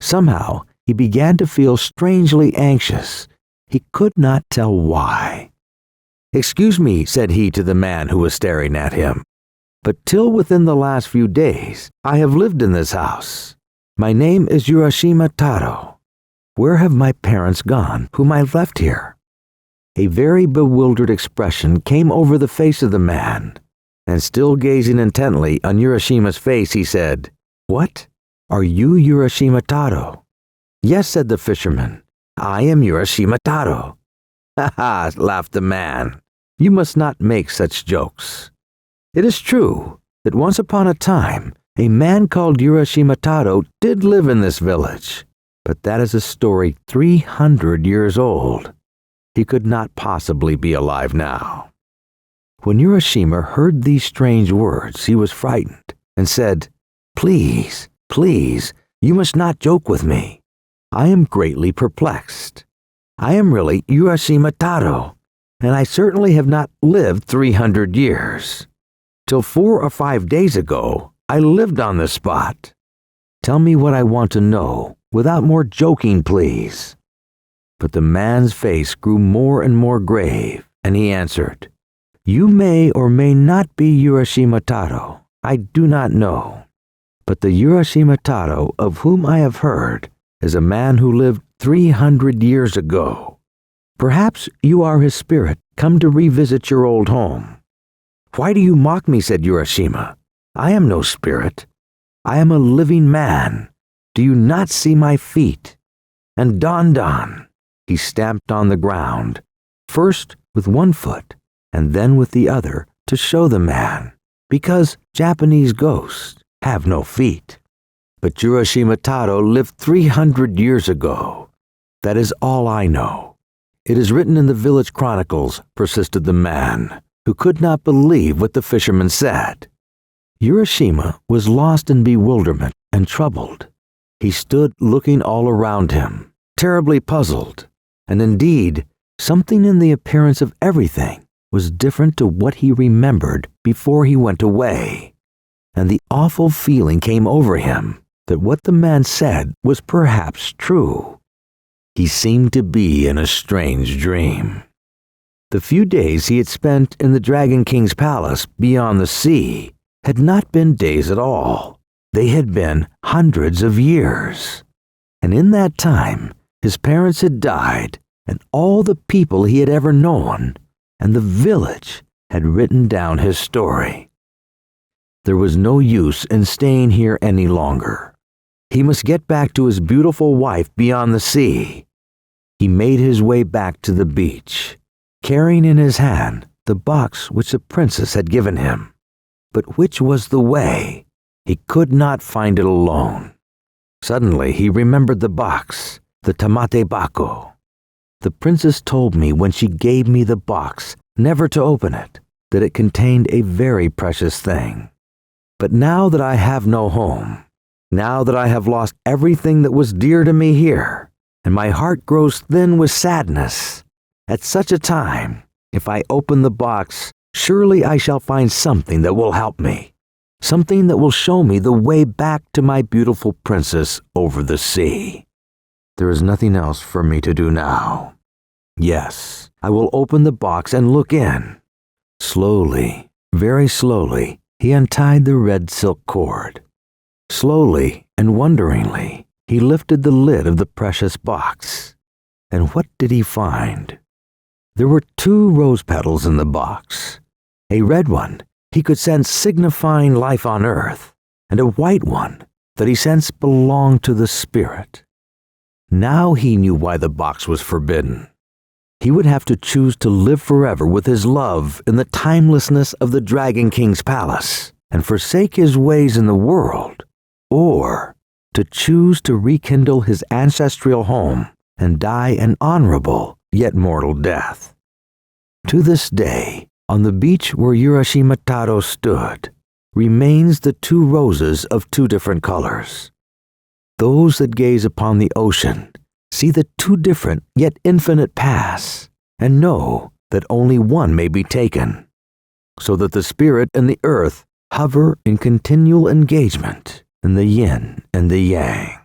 Somehow, he began to feel strangely anxious. He could not tell why. "Excuse me," said he to the man who was staring at him, "but till within the last few days, I have lived in this house. My name is Urashima Taro. Where have my parents gone, whom I left here?" A very bewildered expression came over the face of the man, and still gazing intently on Urashima's face, he said, "What? Are you Urashima Taro?" "Yes," said the fisherman, "I am Urashima Taro." "Ha ha," laughed the man. "You must not make such jokes. It is true that once upon a time, a man called Urashima Taro did live in this village, but that is a story 300 years old. He could not possibly be alive now." When Urashima heard these strange words, he was frightened and said, "Please, please, you must not joke with me. I am greatly perplexed. I am really Urashima Taro, and I certainly have not lived 300 years. Till 4 or 5 days ago, I lived on this spot. Tell me what I want to know, without more joking, please." But the man's face grew more and more grave, and he answered, "You may or may not be Urashima Taro. I do not know. But the Urashima Taro of whom I have heard is a man who lived 300 years ago. Perhaps you are his spirit, come to revisit your old home." "Why do you mock me?" said Urashima. "I am no spirit. I am a living man. Do you not see my feet? And Don," he stamped on the ground, first with one foot and then with the other to show the man, because Japanese ghosts have no feet. "But Urashima Taro lived 300 years ago. That is all I know. It is written in the village chronicles," persisted the man, who could not believe what the fisherman said. Urashima was lost in bewilderment and troubled. He stood looking all around him, terribly puzzled, and indeed, something in the appearance of everything was different to what he remembered before he went away, and the awful feeling came over him that what the man said was perhaps true. He seemed to be in a strange dream. The few days he had spent in the Dragon King's palace beyond the sea had not been days at all. They had been hundreds of years. And in that time, his parents had died, and all the people he had ever known, and the village had written down his story. There was no use in staying here any longer. He must get back to his beautiful wife beyond the sea. He made his way back to the beach, carrying in his hand the box which the princess had given him. But which was the way? He could not find it alone. Suddenly he remembered the box, the tamate bako. The princess told me when she gave me the box never to open it, that it contained a very precious thing. But now that I have no home, now that I have lost everything that was dear to me here, and my heart grows thin with sadness, at such a time, if I open the box, surely I shall find something that will help me, something that will show me the way back to my beautiful princess over the sea. There is nothing else for me to do now. Yes, I will open the box and look in." Slowly, very slowly, he untied the red silk cord. Slowly and wonderingly, he lifted the lid of the precious box. And what did he find? There were 2 rose petals in the box. A red one he could sense signifying life on earth, and a white one that he sensed belonged to the spirit. Now he knew why the box was forbidden. He would have to choose to live forever with his love in the timelessness of the Dragon King's palace and forsake his ways in the world, or to choose to rekindle his ancestral home and die an honorable yet mortal death. To this day, on the beach where Urashima Taro stood, remains the two roses of two different colors. Those that gaze upon the ocean see the two different yet infinite paths, and know that only one may be taken, so that the spirit and the earth hover in continual engagement in the yin and the yang.